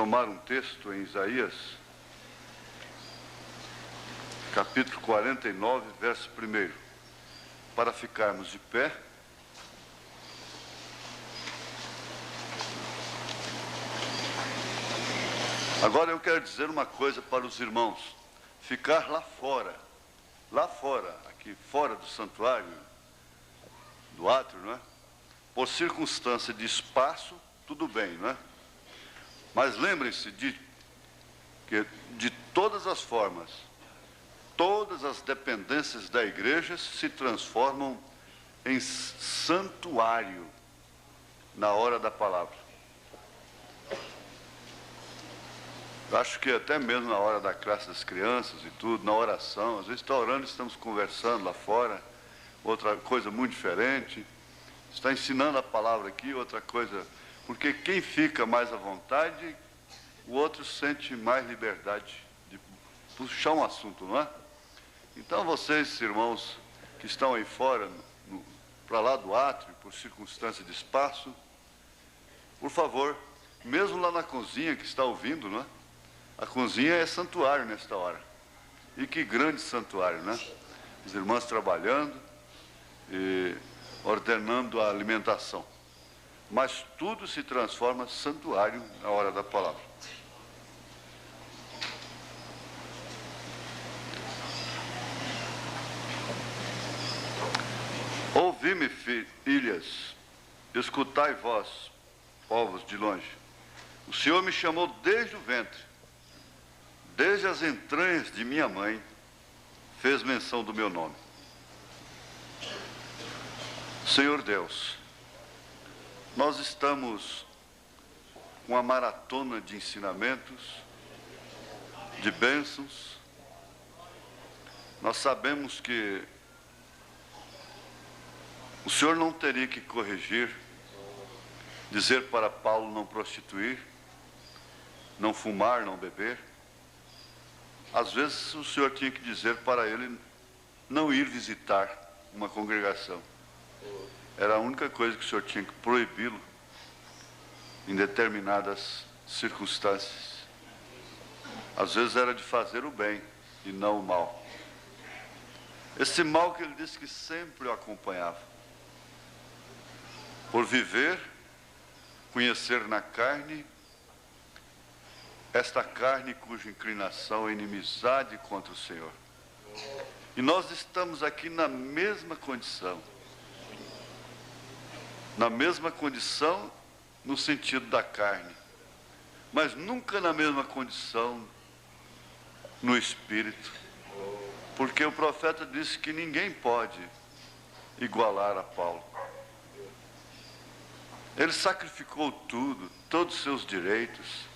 tomar um texto em Isaías, capítulo 49, verso 1, para ficarmos de pé. Agora eu quero dizer uma coisa para os irmãos: ficar lá fora, aqui fora do santuário, do átrio, não é? Por circunstância de espaço, tudo bem, não é? Mas lembrem-se que de todas as formas, todas as dependências da igreja se transformam em santuário na hora da palavra. Eu acho que até mesmo na hora da classe das crianças e tudo, na oração, às vezes está orando, estamos conversando lá fora, outra coisa muito diferente, está ensinando a palavra aqui, outra coisa, porque quem fica mais à vontade, o outro sente mais liberdade de puxar um assunto, não é? Então vocês, irmãos, que estão aí fora, para lá do átrio, por circunstância de espaço, por favor, mesmo lá na cozinha que está ouvindo, não é? A cozinha é santuário nesta hora. E que grande santuário, né? Os irmãos trabalhando e ordenando a alimentação. Mas tudo se transforma em santuário na hora da palavra. Ouvi-me, filhas, escutai vós, povos de longe. O Senhor me chamou desde o ventre. Desde as entranhas de minha mãe, fez menção do meu nome. Senhor Deus, nós estamos com uma maratona de ensinamentos, de bênçãos. Nós sabemos que o Senhor não teria que corrigir, dizer para Paulo não prostituir, não fumar, não beber. Às vezes o Senhor tinha que dizer para ele não ir visitar uma congregação. Era a única coisa que o Senhor tinha que proibi-lo em determinadas circunstâncias. Às vezes era de fazer o bem e não o mal. Esse mal que ele disse que sempre o acompanhava. Por viver, conhecer na carne, esta carne cuja inclinação é inimizade contra o Senhor. E nós estamos aqui na mesma condição. Na mesma condição no sentido da carne. Mas nunca na mesma condição no espírito. Porque o profeta disse que ninguém pode igualar a Paulo. Ele sacrificou tudo, todos os seus direitos,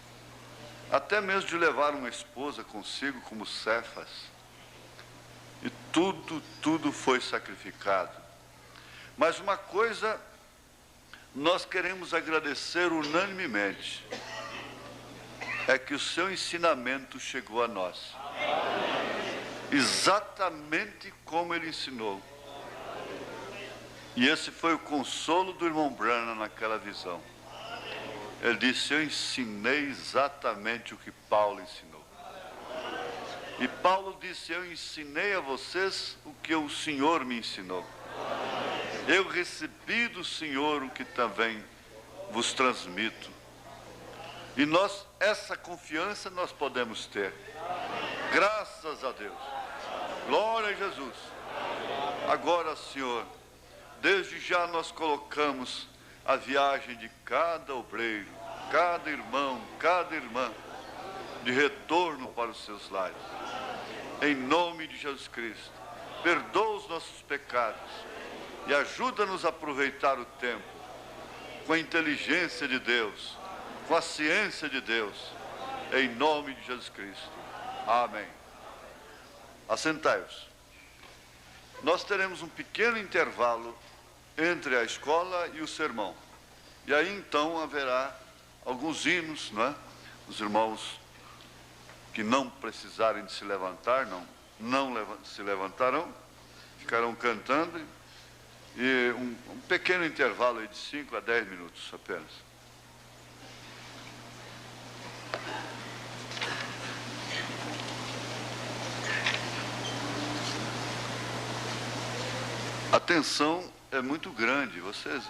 até mesmo de levar uma esposa consigo como Cefas. E tudo foi sacrificado. Mas uma coisa nós queremos agradecer unanimemente, é que o seu ensinamento chegou a nós. Exatamente como ele ensinou. E esse foi o consolo do irmão Branham naquela visão. Ele disse: eu ensinei exatamente o que Paulo ensinou. E Paulo disse: eu ensinei a vocês o que o Senhor me ensinou. Eu recebi do Senhor o que também vos transmito. E nós, essa confiança nós podemos ter. Graças a Deus. Glória a Jesus. Agora, Senhor, desde já nós colocamos a viagem de cada obreiro, cada irmão, cada irmã, de retorno para os seus lares. Em nome de Jesus Cristo, perdoa os nossos pecados e ajuda-nos a aproveitar o tempo com a inteligência de Deus, com a ciência de Deus, em nome de Jesus Cristo. Amém. Assentai-vos. Nós teremos um pequeno intervalo entre a escola e o sermão. E aí então haverá alguns hinos, não é? Os irmãos que não precisarem de se levantar, não se levantarão, ficarão cantando, e um pequeno intervalo aí de 5 a 10 minutos apenas. A tensão é muito grande. Vocês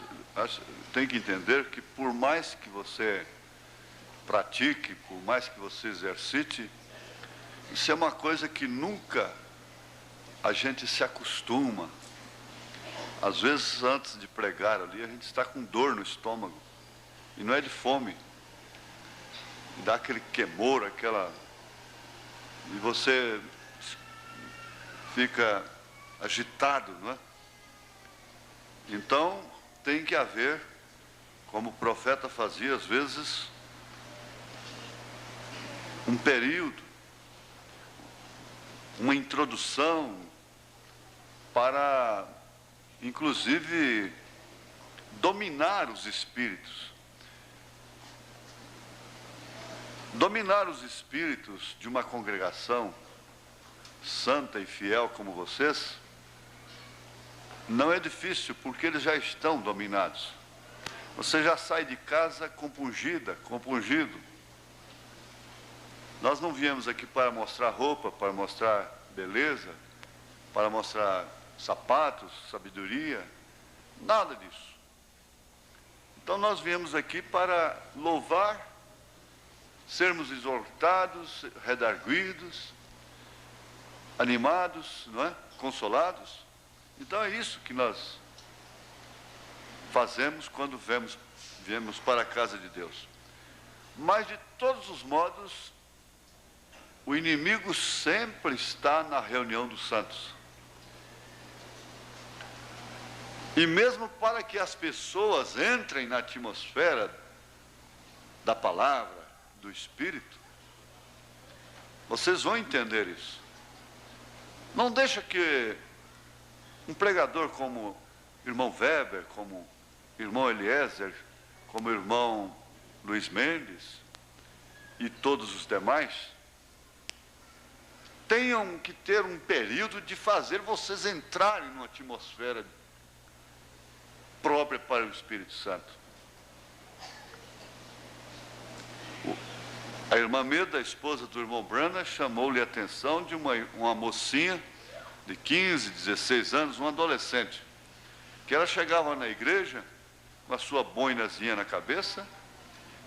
têm que entender que por mais que você pratique, por mais que você exercite, isso é uma coisa que nunca a gente se acostuma. Às vezes, antes de pregar ali, a gente está com dor no estômago. E não é de fome. E dá aquele queimor, e você fica agitado, não é? Então, tem que haver, como o profeta fazia às vezes, um período, uma introdução para, inclusive, dominar os espíritos. Dominar os espíritos de uma congregação santa e fiel como vocês, não é difícil, porque eles já estão dominados. Você já sai de casa compungida, compungido. Nós não viemos aqui para mostrar roupa, para mostrar beleza, para mostrar sapatos, sabedoria, nada disso. Então nós viemos aqui para louvar, sermos exortados, redarguidos, animados, não é? Consolados. Então é isso que nós fazemos quando viemos para a casa de Deus. Mas de todos os modos, o inimigo sempre está na reunião dos santos. E mesmo para que as pessoas entrem na atmosfera da palavra, do Espírito, vocês vão entender isso. Não deixa que um pregador como o irmão Weber, como o irmão Eliezer, como o irmão Luiz Mendes e todos os demais, tenham que ter um período de fazer vocês entrarem numa atmosfera própria para o Espírito Santo. A irmã Meda, a esposa do irmão Branham, chamou-lhe a atenção de uma mocinha de 15, 16 anos, uma adolescente, que ela chegava na igreja com a sua boinazinha na cabeça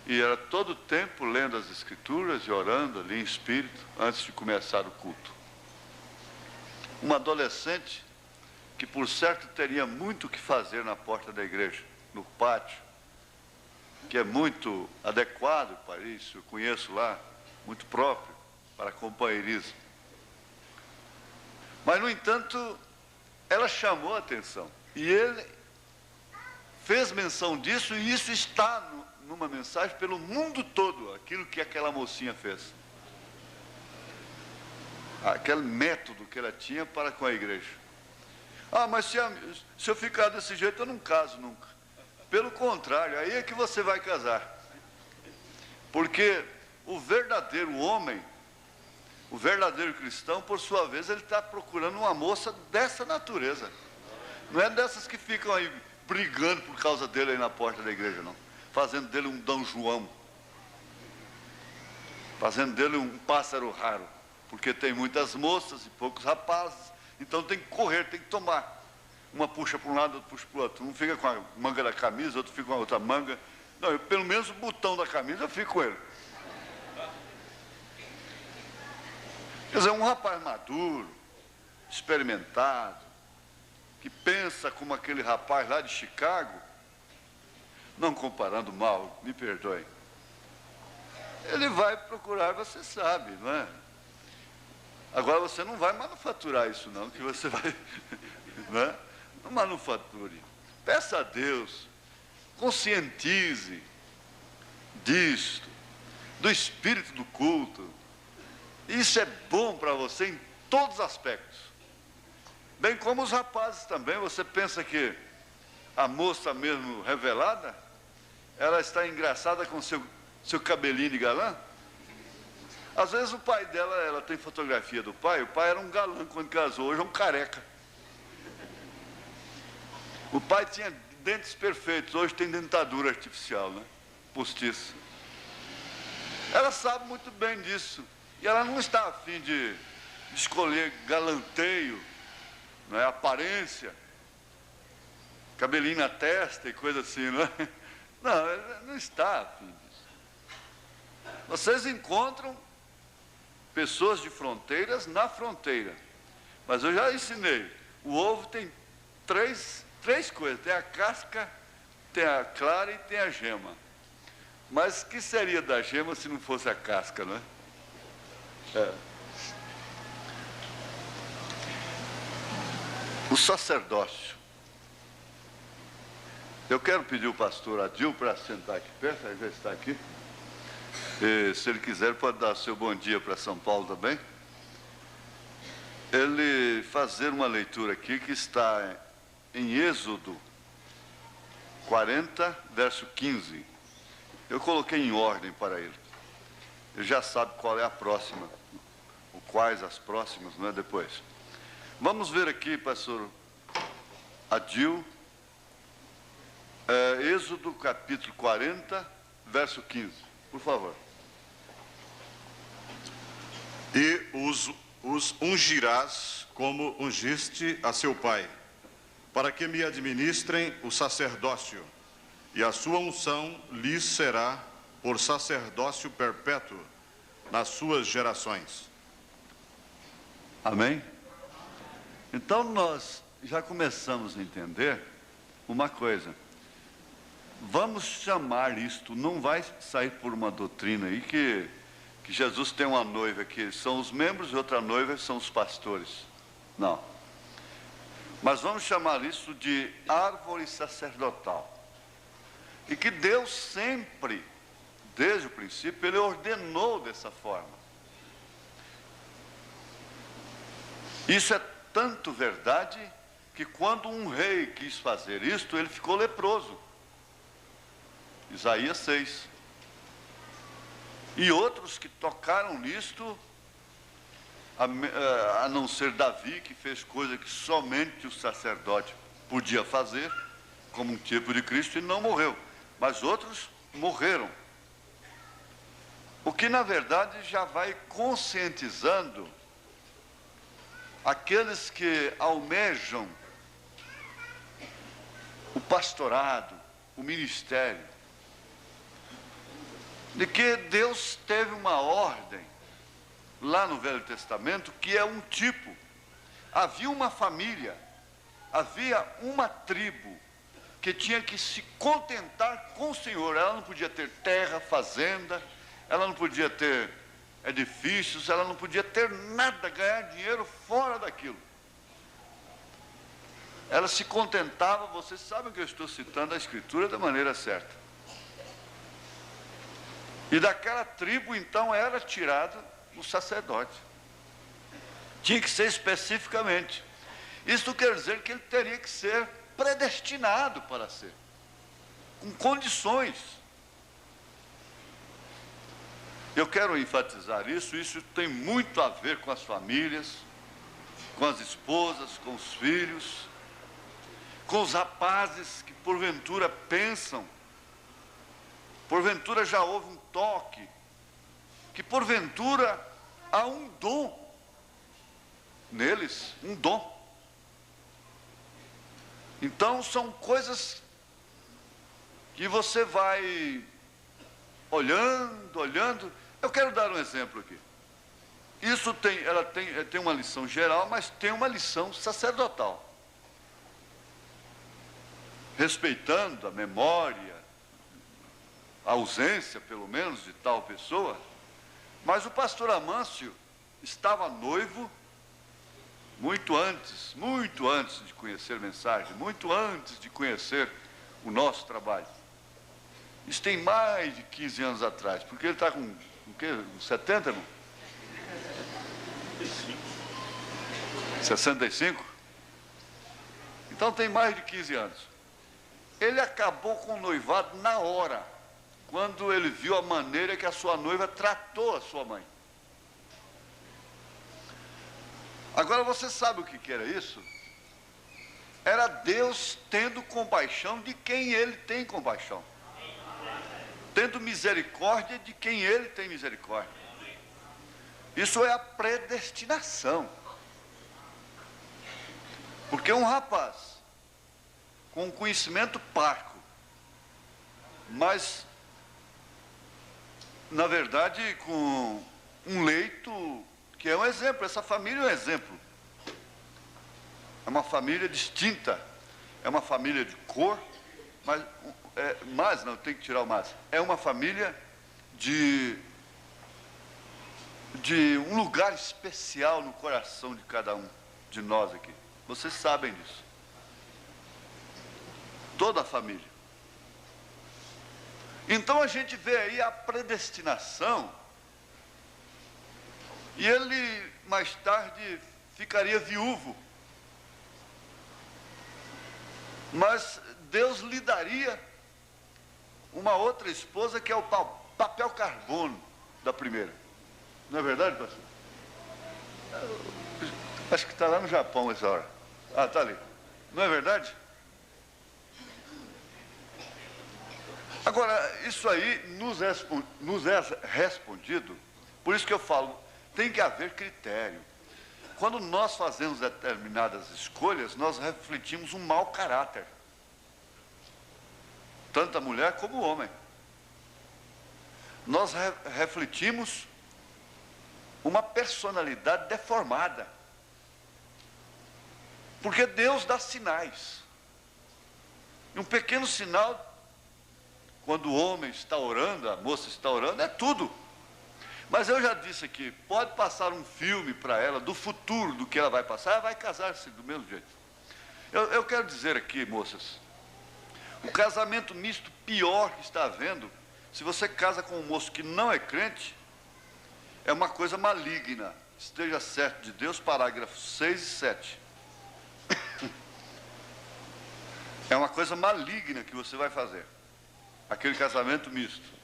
e era todo o tempo lendo as escrituras e orando ali em espírito antes de começar o culto. Uma adolescente que por certo teria muito o que fazer na porta da igreja, no pátio, que é muito adequado para isso, eu conheço lá, muito próprio para companheirismo. Mas, no entanto, ela chamou a atenção. E ele fez menção disso, e isso está numa mensagem pelo mundo todo, aquilo que aquela mocinha fez. Aquele método que ela tinha para com a igreja. Ah, mas se eu ficar desse jeito, eu não caso nunca. Pelo contrário, aí é que você vai casar. Porque o verdadeiro homem, o verdadeiro cristão, por sua vez, ele está procurando uma moça dessa natureza. Não é dessas que ficam aí brigando por causa dele aí na porta da igreja, não. Fazendo dele um Dom João. Fazendo dele um pássaro raro. Porque tem muitas moças e poucos rapazes. Então tem que correr, tem que tomar. Uma puxa para um lado, outra puxa para o outro. Um fica com a manga da camisa, outro fica com a outra manga. Não, pelo menos o botão da camisa eu fico com ele. Quer dizer, um rapaz maduro, experimentado, que pensa como aquele rapaz lá de Chicago, não comparando mal, me perdoe, ele vai procurar, você sabe, não é? Agora você não vai manufaturar isso não, que você vai, não é? Não manufature. Peça a Deus, conscientize disto, do espírito do culto. Isso é bom para você em todos os aspectos. Bem como os rapazes também. Você pensa que a moça mesmo revelada, ela está engraçada com seu cabelinho de galã? Às vezes o pai dela, ela tem fotografia do pai, o pai era um galã quando casou, hoje é um careca. O pai tinha dentes perfeitos, hoje tem dentadura artificial, né? Postiça. Ela sabe muito bem disso. E ela não está a fim de escolher galanteio, não é? Aparência. cabelinho na testa e coisa assim, não é? Não, não está a fim disso. Vocês encontram pessoas de fronteiras na fronteira. Mas eu já ensinei. O ovo tem três coisas. Tem a casca, tem a clara e tem a gema. Mas o que seria da gema se não fosse a casca, não é? O sacerdócio. Eu quero pedir o pastor Adil para sentar aqui perto, ele já está aqui. E, se ele quiser, pode dar seu bom dia para São Paulo também. Ele fazer uma leitura aqui que está em Êxodo 40, verso 15. Eu coloquei em ordem para ele. Ele já sabe qual é a próxima, ou quais as próximas, não é? Depois. Vamos ver aqui, pastor Adil, Êxodo capítulo 40, verso 15. Por favor. E os ungirás como ungiste a seu pai, para que me administrem o sacerdócio, e a sua unção lhes será por sacerdócio perpétuo nas suas gerações. Amém? Então nós já começamos a entender uma coisa. Vamos chamar isto, não vai sair por uma doutrina aí que Jesus tem uma noiva que são os membros e outra noiva são os pastores. Não. Mas vamos chamar isso de árvore sacerdotal. E que Deus sempre, desde o princípio, Ele ordenou dessa forma. Isso é tanto verdade que quando um rei quis fazer isto, ele ficou leproso. Isaías 6. E outros que tocaram nisto, a não ser Davi, que fez coisa que somente o sacerdote podia fazer, como um tipo de Cristo, e não morreu. Mas outros morreram. O que, na verdade, já vai conscientizando aqueles que almejam o pastorado, o ministério, de que Deus teve uma ordem lá no Velho Testamento que é um tipo. Havia uma família, havia uma tribo que tinha que se contentar com o Senhor. Ela não podia ter terra, fazenda, ela não podia ter edifícios, ela não podia ter nada, ganhar dinheiro fora daquilo. Ela se contentava, vocês sabem que eu estou citando a Escritura da maneira certa. E daquela tribo, então, era tirado o sacerdote. Tinha que ser especificamente. Isso quer dizer que ele teria que ser predestinado para ser, com condições. Eu quero enfatizar isso tem muito a ver com as famílias, com as esposas, com os filhos, com os rapazes que porventura pensam, porventura já houve um toque, que porventura há um dom neles, um dom. Então são coisas que você vai olhando. Eu quero dar um exemplo aqui. Isso ela tem uma lição geral, mas tem uma lição sacerdotal. Respeitando a memória, a ausência, pelo menos, de tal pessoa. Mas o pastor Amâncio estava noivo muito antes de conhecer mensagem, muito antes de conhecer o nosso trabalho. Isso tem mais de 15 anos atrás, porque ele está com o quê? 70, irmão? 65? Então tem mais de 15 anos. Ele acabou com o noivado na hora, quando ele viu a maneira que a sua noiva tratou a sua mãe. Agora você sabe o que era isso? Era Deus tendo compaixão de quem Ele tem compaixão. Tendo misericórdia de quem Ele tem misericórdia. Isso é a predestinação. Porque um rapaz com um conhecimento parco, mas, na verdade, com um leito que é um exemplo. Essa família é um exemplo. É uma família distinta, é uma família de cor, mas não, tem que tirar o mas. É uma família de um lugar especial no coração de cada um de nós aqui. Vocês sabem disso. Toda a família. Então a gente vê aí a predestinação, e ele mais tarde ficaria viúvo. Mas Deus lhe daria uma outra esposa que é o papel carbono da primeira. Não é verdade, pastor? Acho que está lá no Japão essa hora. Ah, está ali. Não é verdade? Agora, isso aí nos é respondido, por isso que eu falo, tem que haver critério. Quando nós fazemos determinadas escolhas, nós refletimos um mau caráter. Tanto a mulher como o homem. Nós refletimos uma personalidade deformada. Porque Deus dá sinais. E um pequeno sinal, quando o homem está orando, a moça está orando, é tudo. Mas eu já disse aqui, pode passar um filme para ela do futuro, do que ela vai passar, ela vai casar-se do mesmo jeito. Eu quero dizer aqui, moças, o casamento misto pior que está havendo, se você casa com um moço que não é crente, é uma coisa maligna. Esteja certo de Deus, parágrafos 6 e 7. É uma coisa maligna que você vai fazer. Aquele casamento misto.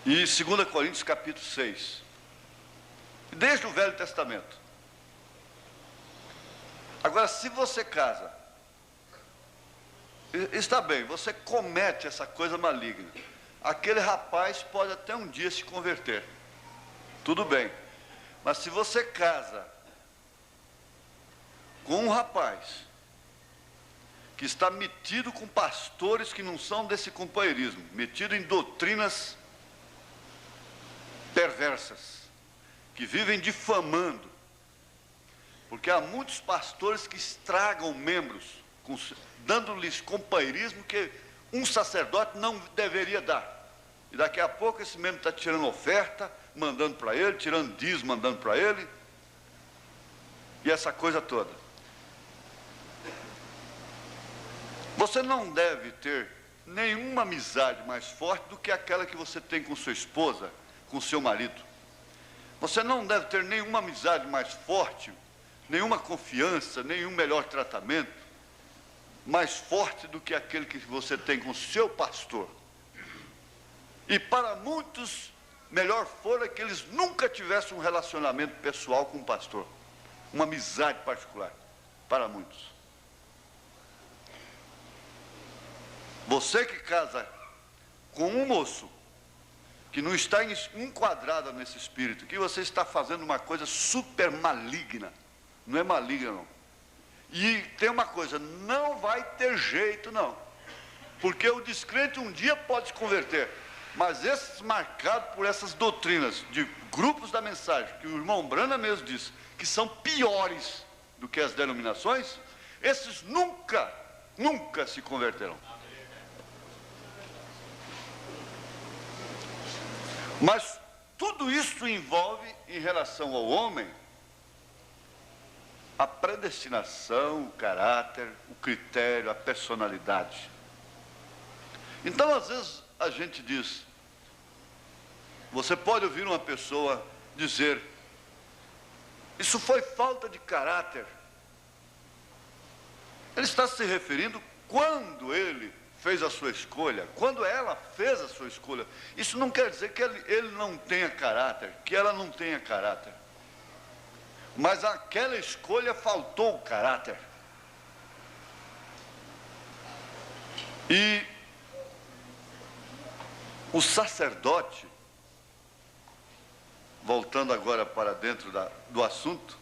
E 2 Coríntios capítulo 6. Desde o Velho Testamento. Agora, se você casa, está bem, você comete essa coisa maligna. Aquele rapaz pode até um dia se converter. Tudo bem. Mas se você casa com um rapaz que está metido com pastores que não são desse companheirismo, metido em doutrinas perversas, que vivem difamando, porque há muitos pastores que estragam membros, dando-lhes companheirismo que um sacerdote não deveria dar. E daqui a pouco esse membro está tirando oferta, mandando para ele, tirando dízimo, mandando para ele, e essa coisa toda. Você não deve ter nenhuma amizade mais forte do que aquela que você tem com sua esposa, com seu marido. Você não deve ter nenhuma amizade mais forte, nenhuma confiança, nenhum melhor tratamento mais forte do que aquele que você tem com seu pastor. E para muitos, melhor fora que eles nunca tivessem um relacionamento pessoal com o pastor, uma amizade particular, para muitos. Você que casa com um moço que não está enquadrada nesse espírito, que você está fazendo uma coisa super maligna, não é maligna não. E tem uma coisa, não vai ter jeito não, porque o descrente um dia pode se converter, mas esses marcados por essas doutrinas de grupos da mensagem, que o irmão Brana mesmo disse, que são piores do que as denominações, esses nunca se converterão. Mas tudo isso envolve, em relação ao homem, a predestinação, o caráter, o critério, a personalidade. Então, às vezes, a gente diz, você pode ouvir uma pessoa dizer, isso foi falta de caráter. Ele está se referindo quando ele fez a sua escolha, quando ela fez a sua escolha. Isso não quer dizer que ele não tenha caráter, que ela não tenha caráter. Mas aquela escolha faltou o caráter. E o sacerdote, voltando agora para dentro do assunto,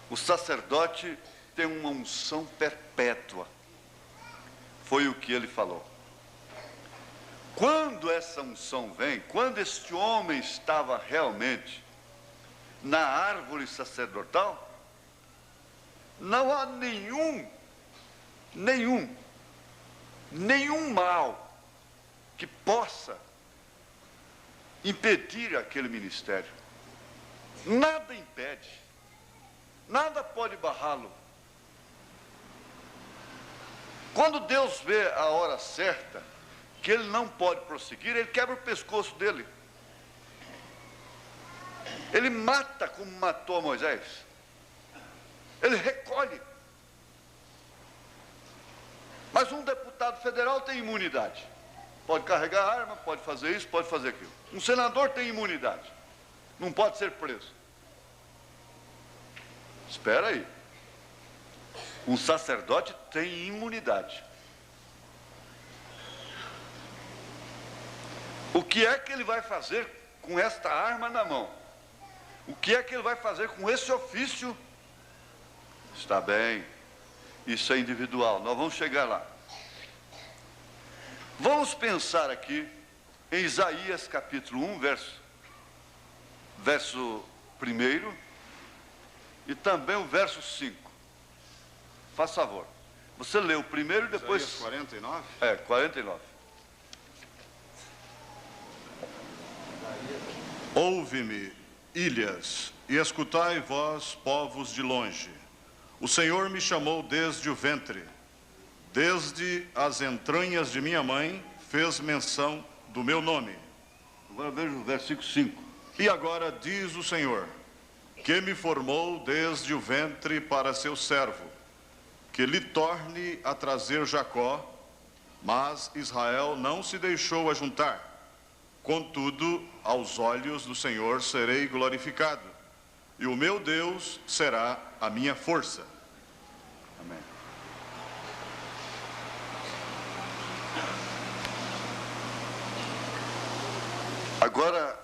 o sacerdote tem uma unção perpétua. Foi o que ele falou. Quando essa unção vem, quando este homem estava realmente na árvore sacerdotal, não há nenhum mal que possa impedir aquele ministério. Nada impede, nada pode barrá-lo. Quando Deus vê a hora certa, que ele não pode prosseguir, ele quebra o pescoço dele. Ele mata como matou a Moisés. Ele recolhe. Mas um deputado federal tem imunidade. Pode carregar a arma, pode fazer isso, pode fazer aquilo. Um senador tem imunidade. Não pode ser preso. Espera aí. Um sacerdote tem imunidade. O que é que ele vai fazer com esta arma na mão? O que é que ele vai fazer com esse ofício? Está bem, isso é individual, nós vamos chegar lá. Vamos pensar aqui em Isaías capítulo 1, verso 1 e também o verso 5. Faz favor. Você lê o primeiro e depois... Isaías 49? 49. Ouve-me, ilhas, e escutai vós, povos de longe. O Senhor me chamou desde o ventre, desde as entranhas de minha mãe, fez menção do meu nome. Agora veja o versículo 5. E agora diz o Senhor, que me formou desde o ventre para seu servo, que lhe torne a trazer Jacó, mas Israel não se deixou ajuntar. Contudo, aos olhos do Senhor serei glorificado, e o meu Deus será a minha força. Amém. Agora,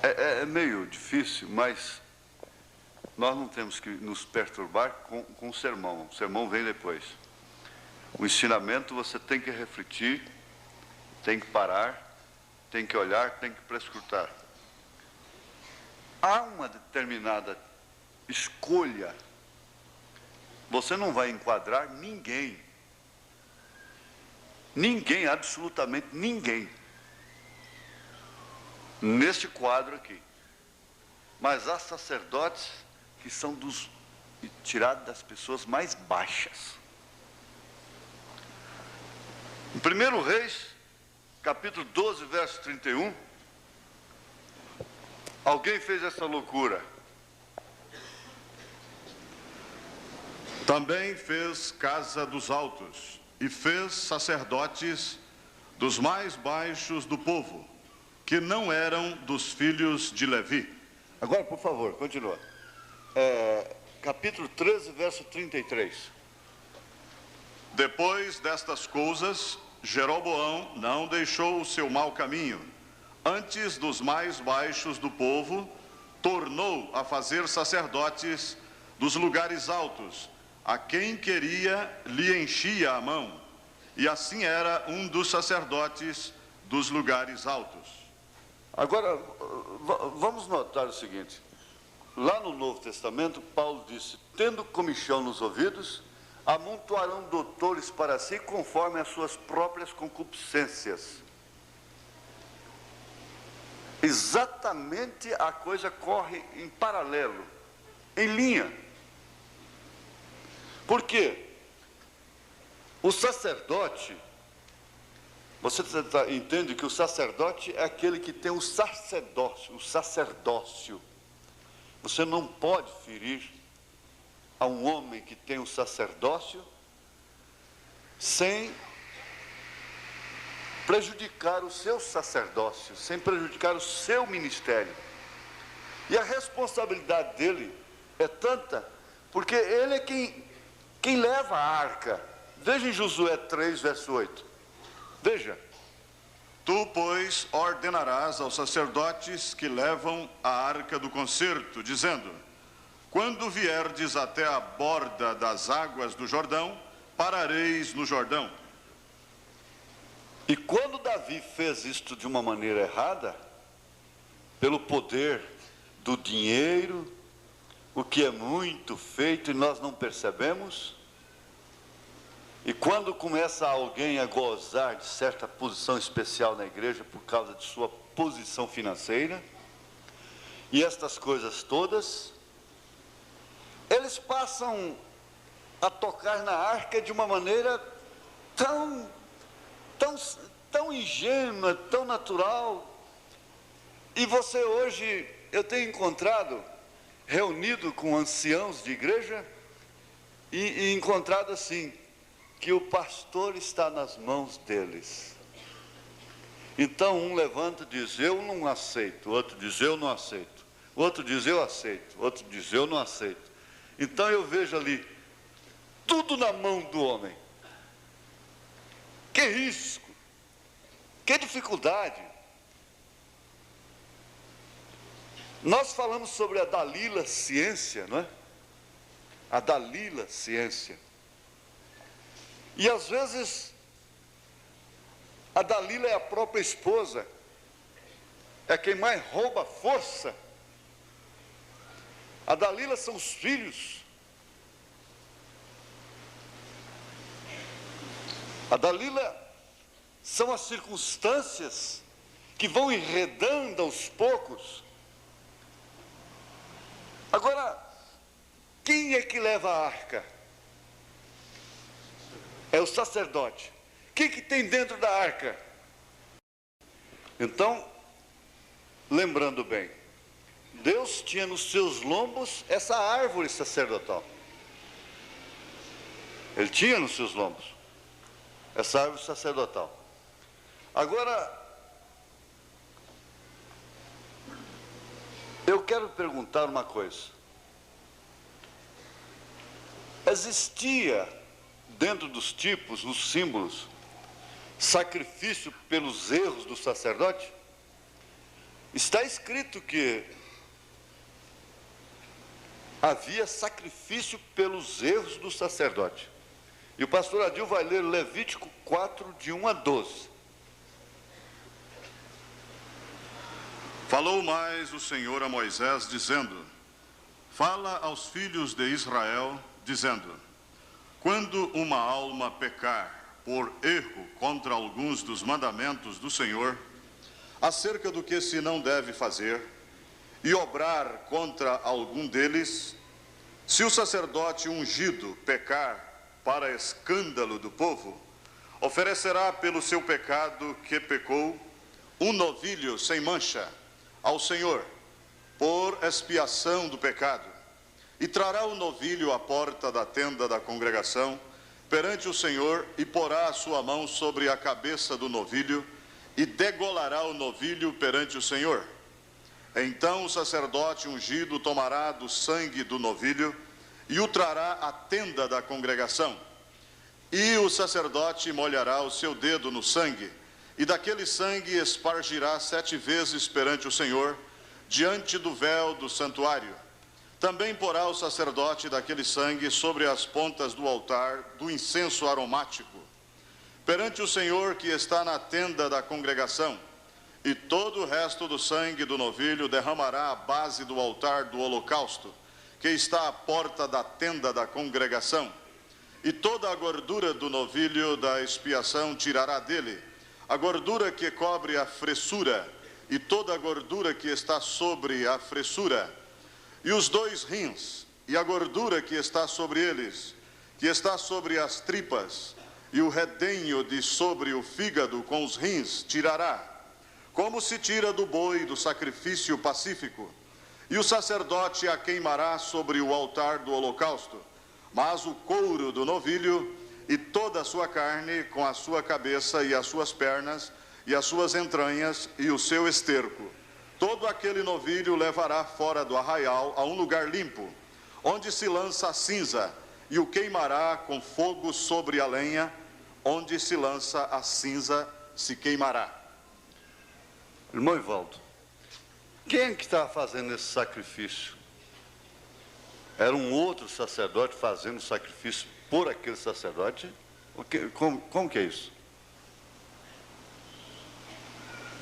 é meio difícil, mas nós não temos que nos perturbar com o sermão. O sermão vem depois. O ensinamento você tem que refletir, tem que parar, tem que olhar, tem que prescrutar. Há uma determinada escolha. Você não vai enquadrar ninguém. Ninguém, absolutamente ninguém. Neste quadro aqui. Mas há sacerdotes que são tirados das pessoas mais baixas. Em 1 Reis, capítulo 12, verso 31, alguém fez essa loucura. Também fez casa dos altos, e fez sacerdotes dos mais baixos do povo, que não eram dos filhos de Levi. Agora, por favor, continua. Capítulo 13, verso 33. Depois destas coisas, Jeroboão não deixou o seu mau caminho. Antes dos mais baixos do povo, tornou a fazer sacerdotes dos lugares altos, a quem queria lhe enchia a mão, e assim era um dos sacerdotes dos lugares altos. Agora, vamos notar o seguinte. Lá no Novo Testamento, Paulo disse, tendo comichão nos ouvidos, amontoarão doutores para si conforme as suas próprias concupiscências. Exatamente a coisa corre em paralelo, em linha. Por quê? O sacerdote, você entende que o sacerdote é aquele que tem o sacerdócio. Você não pode ferir a um homem que tem o sacerdócio sem prejudicar o seu sacerdócio, sem prejudicar o seu ministério. E a responsabilidade dele é tanta, porque ele é quem leva a arca. Veja em Josué 3, verso 8. Veja. Tu, pois, ordenarás aos sacerdotes que levam a arca do concerto, dizendo, Quando vierdes até a borda das águas do Jordão, parareis no Jordão. E quando Davi fez isto de uma maneira errada, pelo poder do dinheiro, o que é muito feito e nós não percebemos, e quando começa alguém a gozar de certa posição especial na igreja por causa de sua posição financeira, e estas coisas todas, eles passam a tocar na arca de uma maneira tão ingênua, tão natural. E você hoje, eu tenho encontrado, reunido com anciãos de igreja, e encontrado assim, que o pastor está nas mãos deles. Então um levanta e diz, eu não aceito, o outro diz, eu não aceito, o outro diz, eu aceito, o outro diz, eu não aceito. Então eu vejo ali, tudo na mão do homem. Que risco, que dificuldade. Nós falamos sobre a Dalila ciência, não é? A Dalila ciência. E às vezes, a Dalila é a própria esposa, é quem mais rouba a força. A Dalila são os filhos. A Dalila são as circunstâncias que vão enredando aos poucos. Agora, quem é que leva a arca? É o sacerdote. O que tem dentro da arca? Então, lembrando bem, Deus tinha nos seus lombos essa árvore sacerdotal. Ele tinha nos seus lombos essa árvore sacerdotal. Agora, eu quero perguntar uma coisa. Existia, dentro dos tipos, nos símbolos, sacrifício pelos erros do sacerdote? Está escrito que havia sacrifício pelos erros do sacerdote. E o pastor Adil vai ler Levítico 4, de 1 a 12. Falou mais o Senhor a Moisés, dizendo, fala aos filhos de Israel, dizendo, quando uma alma pecar por erro contra alguns dos mandamentos do Senhor, acerca do que se não deve fazer, e obrar contra algum deles, se o sacerdote ungido pecar para escândalo do povo, oferecerá pelo seu pecado que pecou um novilho sem mancha ao Senhor, por expiação do pecado, e trará o novilho à porta da tenda da congregação perante o Senhor, e porá a sua mão sobre a cabeça do novilho, e degolará o novilho perante o Senhor. Então o sacerdote ungido tomará do sangue do novilho e o trará à tenda da congregação. E o sacerdote molhará o seu dedo no sangue, e daquele sangue espargirá 7 vezes perante o Senhor, diante do véu do santuário. Também porá o sacerdote daquele sangue sobre as pontas do altar do incenso aromático, perante o Senhor que está na tenda da congregação. E todo o resto do sangue do novilho derramará à base do altar do holocausto, que está à porta da tenda da congregação. E toda a gordura do novilho da expiação tirará dele, a gordura que cobre a fressura, e toda a gordura que está sobre a fressura, e os 2 rins, e a gordura que está sobre eles, que está sobre as tripas, e o redenho de sobre o fígado com os rins tirará, como se tira do boi do sacrifício pacífico. E o sacerdote a queimará sobre o altar do holocausto, mas o couro do novilho e toda a sua carne, com a sua cabeça e as suas pernas, e as suas entranhas e o seu esterco, todo aquele novilho levará fora do arraial a um lugar limpo, onde se lança a cinza, e o queimará com fogo sobre a lenha, onde se lança a cinza se queimará. Irmão Ivaldo, quem é que está fazendo esse sacrifício? Era um outro sacerdote fazendo sacrifício por aquele sacerdote? Como que é isso?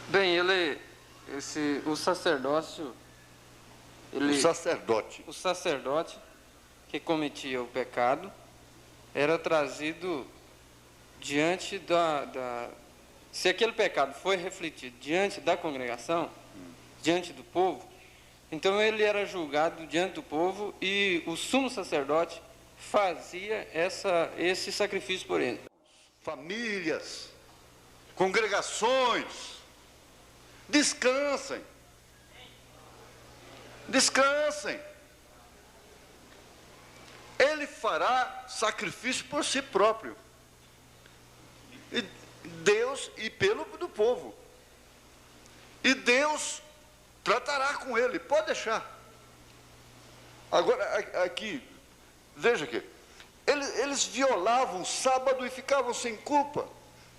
Bem, o sacerdócio, O sacerdote. o sacerdote que cometia o pecado era trazido diante se aquele pecado foi refletido diante da congregação, diante do povo, então ele era julgado diante do povo e o sumo sacerdote fazia esse sacrifício por ele. Famílias, congregações, descansem. Descansem. Ele fará sacrifício por si próprio. E Deus e pelo do povo. E Deus tratará com ele. Pode deixar. Agora, aqui, veja aqui. Eles violavam o sábado e ficavam sem culpa.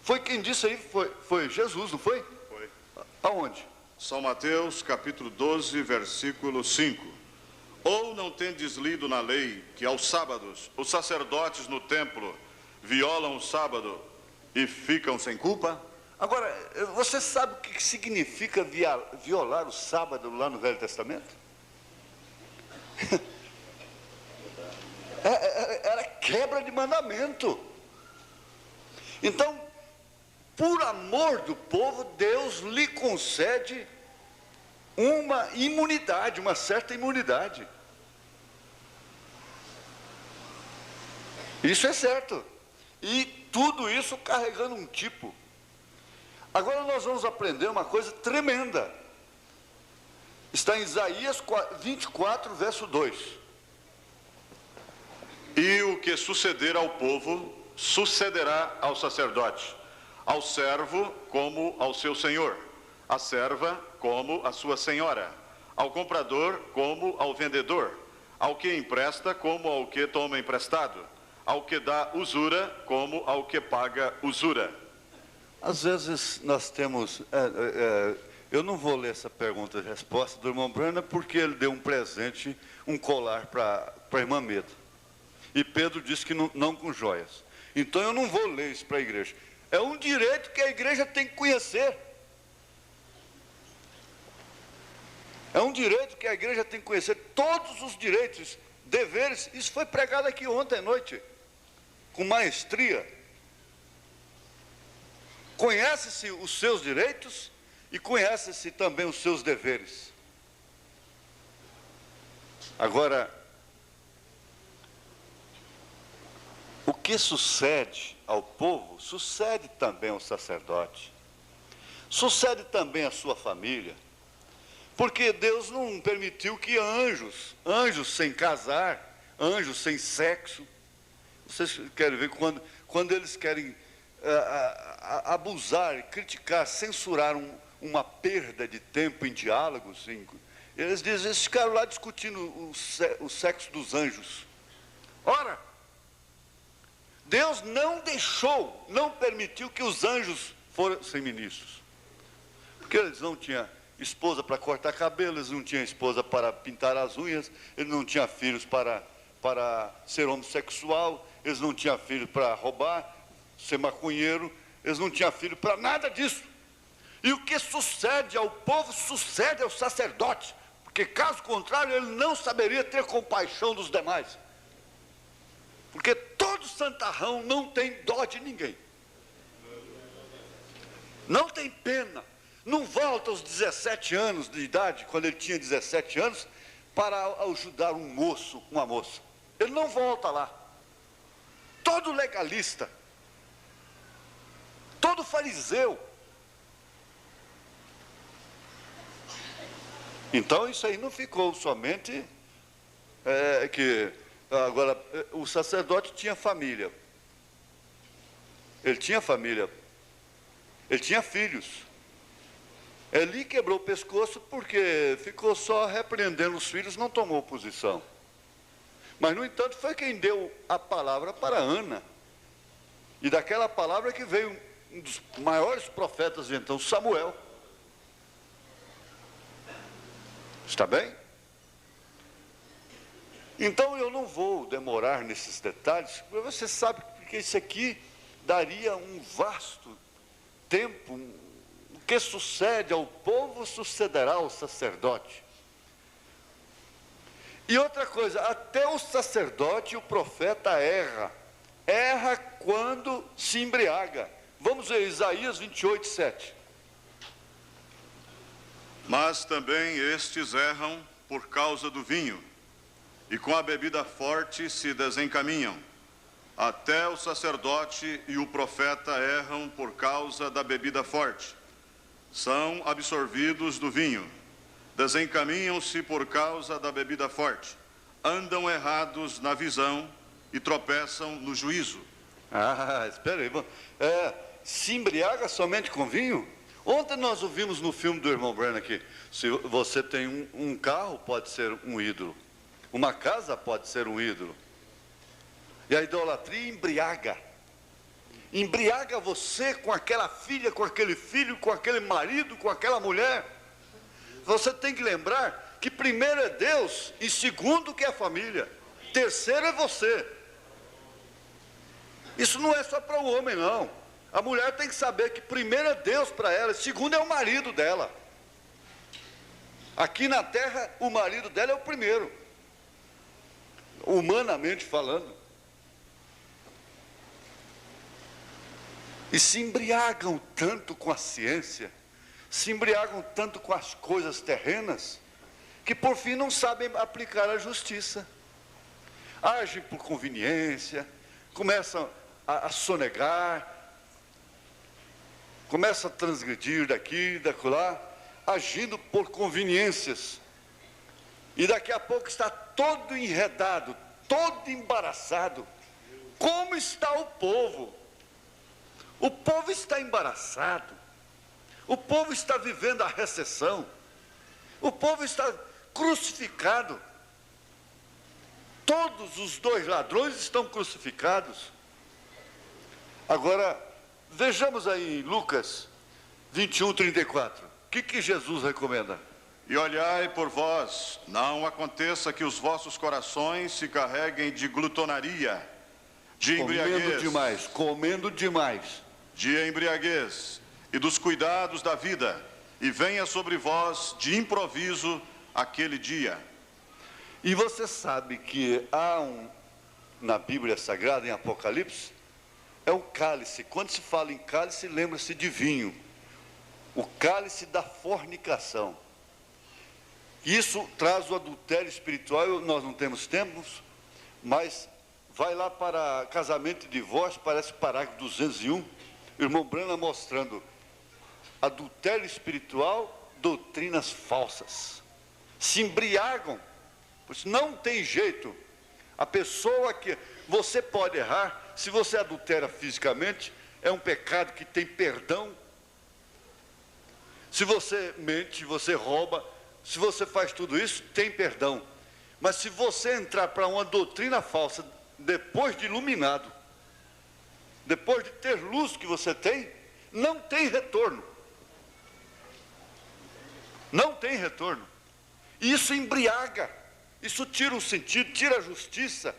Foi quem disse aí, foi Jesus, não foi? Foi. Aonde? São Mateus, capítulo 12, versículo 5. Ou não tendes lido na lei que aos sábados os sacerdotes no templo violam o sábado e ficam sem culpa? Agora, você sabe o que significa violar o sábado lá no Velho Testamento? Era quebra de mandamento. Então, por amor do povo, Deus lhe concede uma imunidade, uma certa imunidade. Isso é certo. E tudo isso carregando um tipo. Agora nós vamos aprender uma coisa tremenda. Está em Isaías 24, verso 2. E o que suceder ao povo, sucederá ao sacerdote, ao servo como ao seu senhor, à serva como a sua senhora, ao comprador como ao vendedor, ao que empresta como ao que toma emprestado, ao que dá usura como ao que paga usura. Às vezes nós temos... eu não vou ler essa pergunta e resposta do irmão Brana, porque ele deu um presente, um colar para a irmã Meda. E Pedro disse que não com joias. Então eu não vou ler isso para a igreja. É um direito que a igreja tem que conhecer. É um direito que a igreja tem que conhecer. Todos os direitos, deveres. Isso foi pregado aqui ontem à noite, com maestria. Conhece-se os seus direitos e conhece-se também os seus deveres. Agora, o que sucede ao povo, sucede também ao sacerdote, sucede também à sua família, porque Deus não permitiu que anjos sem casar, anjos sem sexo, vocês querem ver quando eles querem abusar, criticar, censurar uma perda de tempo em diálogos, eles dizem, eles ficaram lá discutindo o sexo dos anjos. Ora, Deus não permitiu que os anjos fossem ministros. Porque eles não tinham esposa para cortar cabelo, eles não tinham esposa para pintar as unhas, eles não tinham filhos para ser homossexual, eles não tinham filhos para roubar, ser maconheiro, eles não tinham filho para nada disso. E o que sucede ao povo, sucede ao sacerdote, porque caso contrário, ele não saberia ter compaixão dos demais. Porque todo santarrão não tem dó de ninguém. Não tem pena. Não volta aos 17 anos de idade, quando ele tinha 17 anos, para ajudar um moço, uma moça. Ele não volta lá. Todo legalista, todo fariseu. Então isso aí não ficou somente agora, o sacerdote tinha família. Ele tinha família. Ele tinha filhos. Eli quebrou o pescoço porque ficou só repreendendo os filhos, não tomou posição. Mas, no entanto, foi quem deu a palavra para Ana. E daquela palavra que veio um dos maiores profetas de então, Samuel. Está bem? Então eu não vou demorar nesses detalhes, porque você sabe que isso aqui daria um vasto tempo. O que sucede ao povo sucederá ao sacerdote. E outra coisa, até o sacerdote e o profeta erra quando se embriaga. Vamos ver Isaías 28, 7. Mas também estes erram por causa do vinho, e com a bebida forte se desencaminham. Até o sacerdote e o profeta erram por causa da bebida forte. São absorvidos do vinho. Desencaminham-se por causa da bebida forte. Andam errados na visão e tropeçam no juízo. Espera aí. Se embriaga somente com vinho? Ontem nós ouvimos no filme do irmão Branham aqui. Se você tem um carro, pode ser um ídolo. Uma casa pode ser um ídolo. E a idolatria embriaga. Embriaga você com aquela filha, com aquele filho, com aquele marido, com aquela mulher. Você tem que lembrar que primeiro é Deus e segundo que é a família. Terceiro é você. Isso não é só para o homem, não. A mulher tem que saber que primeiro é Deus para ela, segundo é o marido dela. Aqui na terra, o marido dela é o primeiro. Humanamente falando. E se embriagam tanto com a ciência, se embriagam tanto com as coisas terrenas, que por fim não sabem aplicar a justiça. Agem por conveniência, começam a sonegar, começam a transgredir daqui, dacolá, agindo por conveniências. E daqui a pouco está todo enredado, todo embaraçado. Como está o povo? O povo está embaraçado. O povo está vivendo a recessão. O povo está crucificado. Todos os dois ladrões estão crucificados. Agora, vejamos aí em Lucas 21, 34. O que Jesus recomenda? E olhai por vós, não aconteça que os vossos corações se carreguem de glutonaria, de embriaguez, comendo demais, de embriaguez e dos cuidados da vida, e venha sobre vós de improviso aquele dia. E você sabe que há na Bíblia Sagrada, em Apocalipse, é um cálice. Quando se fala em cálice, lembra-se de vinho. O cálice da fornicação. Isso traz o adultério espiritual. Nós não temos tempo, mas vai lá para casamento e divórcio, parece parágrafo 201, o irmão Branham mostrando adultério espiritual, doutrinas falsas. Se embriagam, pois não tem jeito. A pessoa que você pode errar, se você adultera fisicamente, é um pecado que tem perdão. Se você mente, você rouba, se você faz tudo isso, tem perdão. Mas se você entrar para uma doutrina falsa, depois de iluminado, depois de ter luz que você tem, não tem retorno. Não tem retorno. Isso embriaga, isso tira o sentido, tira a justiça.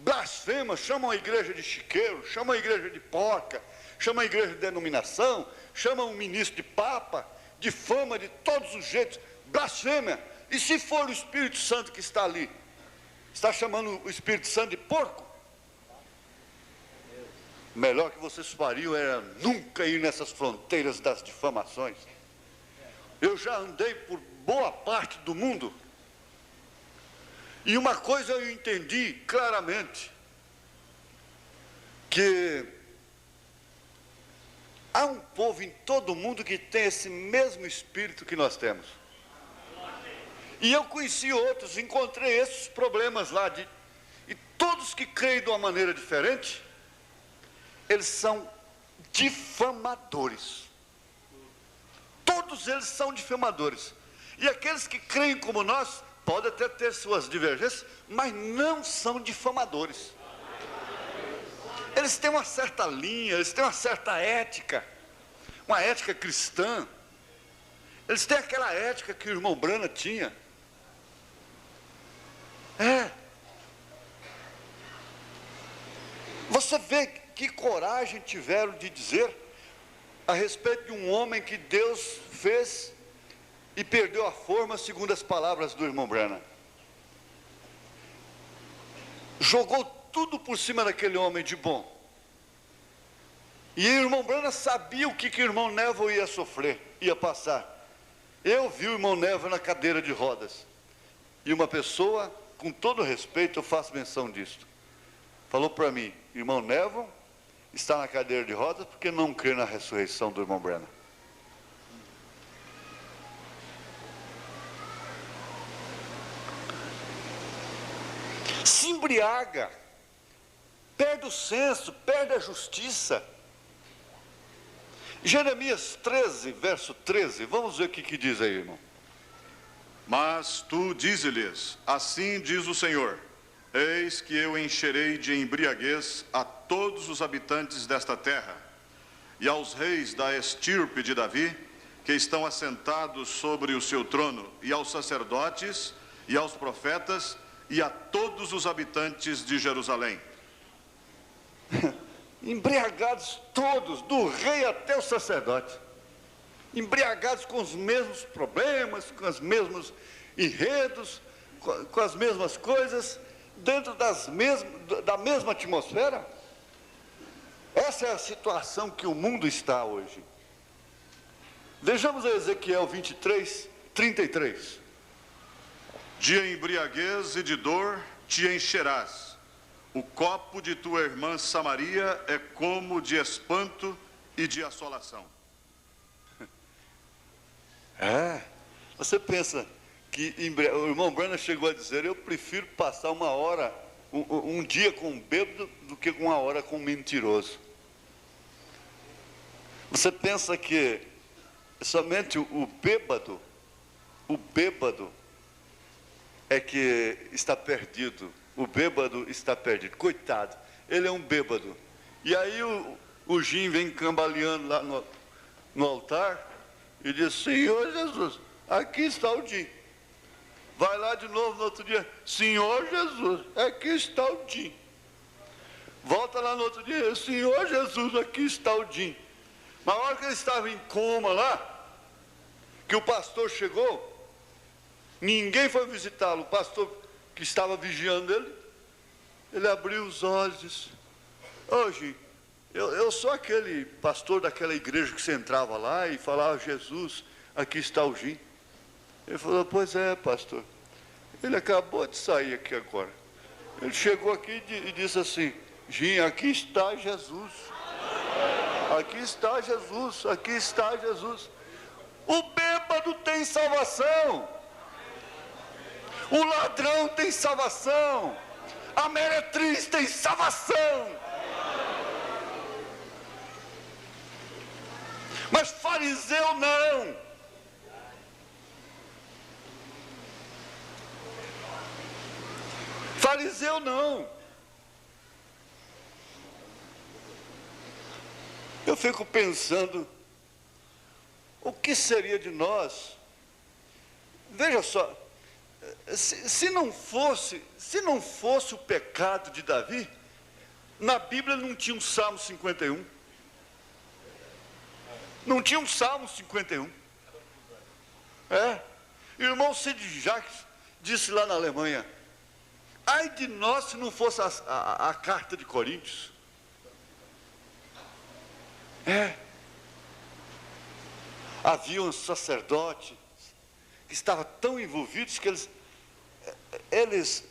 Blasfema, chamam a igreja de chiqueiro, chamam a igreja de porca, chamam a igreja de denominação, chamam o ministro de papa, difama de todos os jeitos, blasfêmia. E se for o Espírito Santo que está ali, está chamando o Espírito Santo de porco? Melhor que vocês fariam era nunca ir nessas fronteiras das difamações. Eu já andei por boa parte do mundo, e uma coisa eu entendi claramente, que há um povo em todo o mundo que tem esse mesmo espírito que nós temos. E eu conheci outros, encontrei esses problemas lá, e todos que creem de uma maneira diferente, eles são difamadores. Todos eles são difamadores. E aqueles que creem como nós, podem até ter suas divergências, mas não são difamadores. Eles têm uma certa linha, eles têm uma certa ética, uma ética cristã. Eles têm aquela ética que o irmão Branham tinha. Você vê que coragem tiveram de dizer a respeito de um homem que Deus fez e perdeu a forma, segundo as palavras do irmão Branham. Jogou tudo por cima daquele homem de bom. E o irmão Branham sabia o que o irmão Neville ia sofrer, ia passar. Eu vi o irmão Neville na cadeira de rodas. E uma pessoa, com todo respeito, eu faço menção disso, falou para mim: irmão Neville está na cadeira de rodas porque não crê na ressurreição do irmão Branham. Se embriaga, perde o senso, perde a justiça. Jeremias 13, verso 13, vamos ver o que diz aí, irmão. Mas tu dize-lhes, assim diz o Senhor: eis que eu encherei de embriaguez a todos os habitantes desta terra, e aos reis da estirpe de Davi, que estão assentados sobre o seu trono, e aos sacerdotes, e aos profetas, e a todos os habitantes de Jerusalém. Embriagados todos, do rei até o sacerdote, embriagados com os mesmos problemas, com os mesmos enredos, com as mesmas coisas, dentro da mesma atmosfera. Essa é a situação que o mundo está hoje. Vejamos a Ezequiel 23, 33. De embriaguez e de dor te encherás. O copo de tua irmã Samaria é como de espanto e de assolação. Você pensa que o irmão Branham chegou a dizer: eu prefiro passar uma hora, um dia com um bêbado do que uma hora com um mentiroso. Você pensa que somente o bêbado é que está perdido. O bêbado está perdido. Coitado, ele é um bêbado. E aí o Jim vem cambaleando lá no altar e diz: Senhor Jesus, aqui está o Jim. Vai lá de novo no outro dia: Senhor Jesus, aqui está o Jim. Volta lá no outro dia: Senhor Jesus, aqui está o Jim. Na hora que ele estava em coma lá, que o pastor chegou, ninguém foi visitá-lo. O pastor que estava vigiando ele abriu os olhos e disse: Jim, eu sou aquele pastor daquela igreja que você entrava lá e falava: Jesus, aqui está o Jim. Ele falou: pois é, pastor, ele acabou de sair aqui agora. Ele chegou aqui e disse assim: Jim, aqui está Jesus. Aqui está Jesus, aqui está Jesus. O bêbado tem salvação. O ladrão tem salvação. A meretriz tem salvação. Mas fariseu não. Fariseu não. Eu fico pensando, o que seria de nós? Veja só, se não fosse o pecado de Davi, na Bíblia não tinha um Salmo 51. Não tinha um Salmo 51. Irmão Sid Jacques disse lá na Alemanha: ai de nós se não fosse a carta de Coríntios. Havia um sacerdote que estava tão envolvidos que eles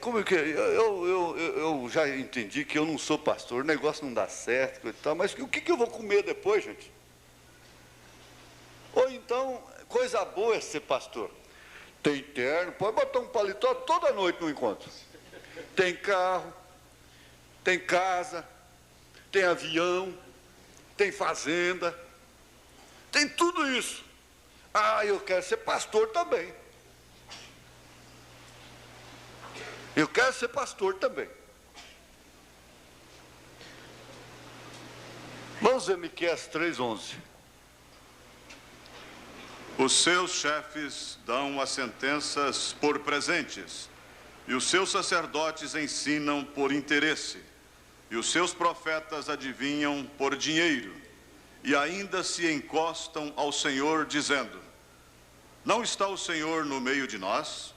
como que eu já entendi que eu não sou pastor, o negócio não dá certo e tal, mas o que eu vou comer depois, gente? Ou então, coisa boa é ser pastor. Tem terno, pode botar um paletó toda noite no encontro. Tem carro, tem casa, tem avião, tem fazenda, tem tudo isso. Eu quero ser pastor também. Eu quero ser pastor também. Vamos ver Miqueias 3:11. Os seus chefes dão as sentenças por presentes, e os seus sacerdotes ensinam por interesse. e os seus profetas adivinham por dinheiro, e ainda se encostam ao Senhor, dizendo: não está o Senhor no meio de nós?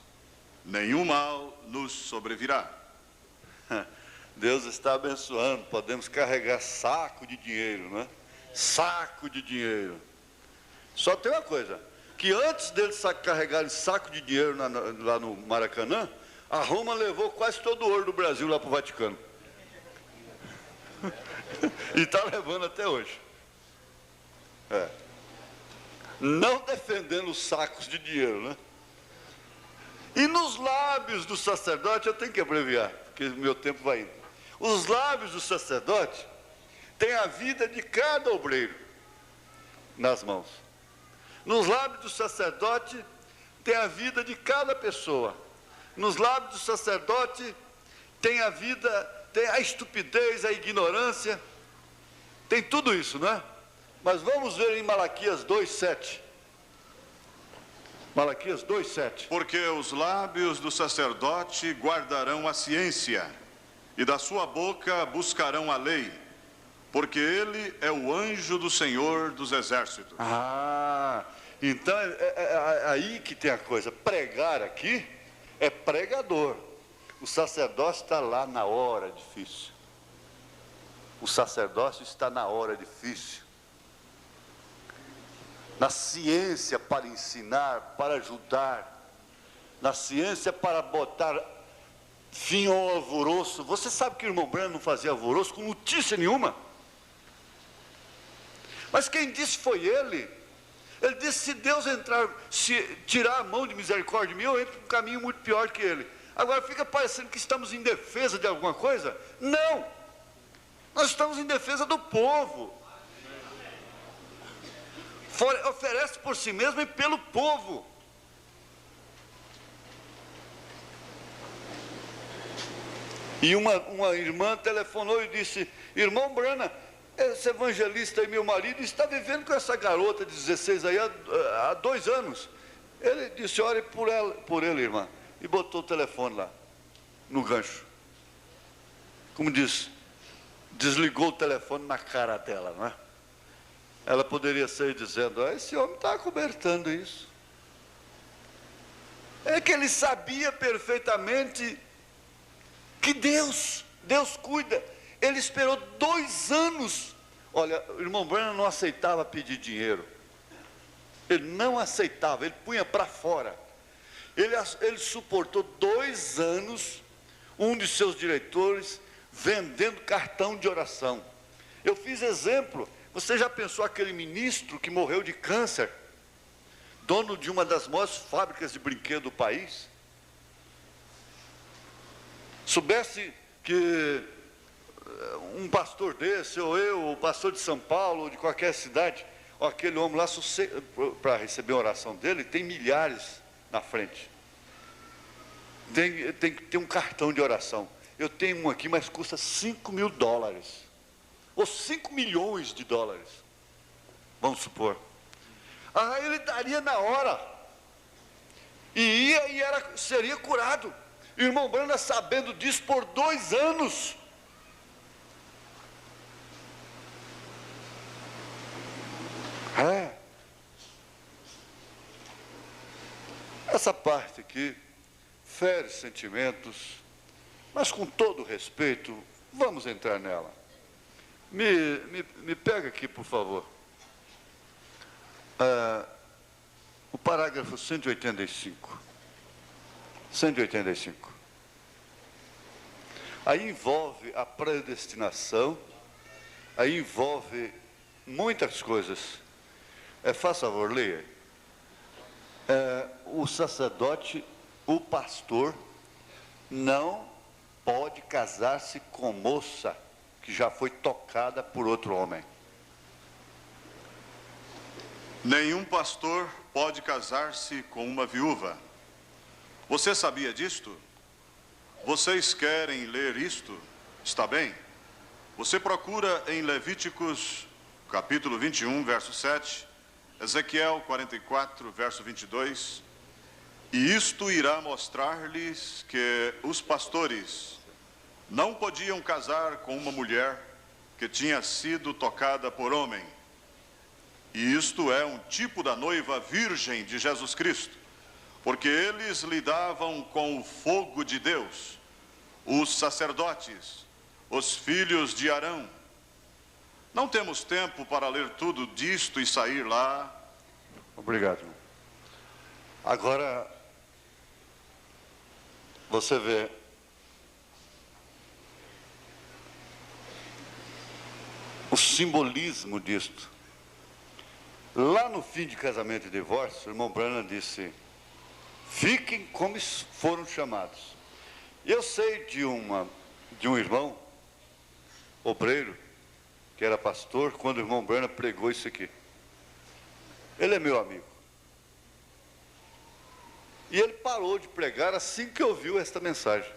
Nenhum mal nos sobrevirá. Deus está abençoando, podemos carregar saco de dinheiro, né? Saco de dinheiro. Só tem uma coisa, que antes deles carregarem saco de dinheiro lá no Maracanã, a Roma levou quase todo o ouro do Brasil lá para o Vaticano. E está levando até hoje. Não defendendo os sacos de dinheiro, né? E nos lábios do sacerdote, eu tenho que abreviar, porque meu tempo vai indo. Os lábios do sacerdote têm a vida de cada obreiro nas mãos. Nos lábios do sacerdote tem a vida de cada pessoa. Nos lábios do sacerdote tem a vida, tem a estupidez, a ignorância, tem tudo isso, não é? Mas vamos ver em Malaquias 2:7. Malaquias 2:7. Porque os lábios do sacerdote guardarão a ciência, e da sua boca buscarão a lei, porque ele é o anjo do Senhor dos exércitos. Então é aí que tem a coisa. Pregar aqui é pregador. O sacerdócio está lá na hora difícil. O sacerdócio está na hora difícil. Na ciência para ensinar, para ajudar. Na ciência para botar fim ao alvoroço. Você sabe que o irmão Branham não fazia alvoroço com notícia nenhuma. Mas quem disse foi ele. Ele disse: se Deus se tirar a mão de misericórdia de mim, eu entro por um caminho muito pior que ele. Agora fica parecendo que estamos em defesa de alguma coisa. Não! Nós estamos em defesa do povo. Oferece por si mesmo e pelo povo. E uma irmã telefonou e disse: irmão Branham, esse evangelista aí, meu marido, está vivendo com essa garota de 16 aí há 2 anos. Ele disse: ore por ele, irmã. E botou o telefone lá, no gancho. Como diz, desligou o telefone na cara dela, não é? Ela poderia sair dizendo: esse homem está acobertando isso. É que ele sabia perfeitamente que Deus cuida. Ele esperou 2 anos. Olha, o irmão Branham não aceitava pedir dinheiro. Ele não aceitava, ele punha para fora. Ele suportou 2 anos, um de seus diretores, vendendo cartão de oração. Eu fiz exemplo. Você já pensou aquele ministro que morreu de câncer, dono de uma das maiores fábricas de brinquedos do país? Soubesse que um pastor desse, ou eu, o pastor de São Paulo, ou de qualquer cidade, ou aquele homem lá, para receber a oração dele, tem milhares na frente. Tem que ter um cartão de oração. Eu tenho um aqui, mas custa $5.000. Ou 5 milhões de dólares. Vamos supor. Ele daria na hora. E ia e seria curado. E o irmão Branham, sabendo disso por 2 anos. Essa parte aqui fere sentimentos, mas com todo respeito, vamos entrar nela. Me pega aqui, por favor. O parágrafo 185. 185. Aí envolve a predestinação, aí envolve muitas coisas. Faz favor, leia. O sacerdote, o pastor, não pode casar-se com moça que já foi tocada por outro homem. Nenhum pastor pode casar-se com uma viúva. Você sabia disto? Vocês querem ler isto? Está bem? Você procura em Levíticos, capítulo 21, verso 7, Ezequiel 44, verso 22, e isto irá mostrar-lhes que os pastores não podiam casar com uma mulher que tinha sido tocada por homem. E isto é um tipo da noiva virgem de Jesus Cristo, porque eles lidavam com o fogo de Deus, os sacerdotes, os filhos de Arão. Não temos tempo para ler tudo disto e sair lá. Obrigado, irmão. Agora, você vê, o simbolismo disto. Lá no fim de Casamento e Divórcio, o irmão Branham disse: fiquem como foram chamados. E eu sei de um irmão, obreiro, que era pastor, quando o irmão Branham pregou isso aqui. Ele é meu amigo. E ele parou de pregar assim que ouviu esta mensagem,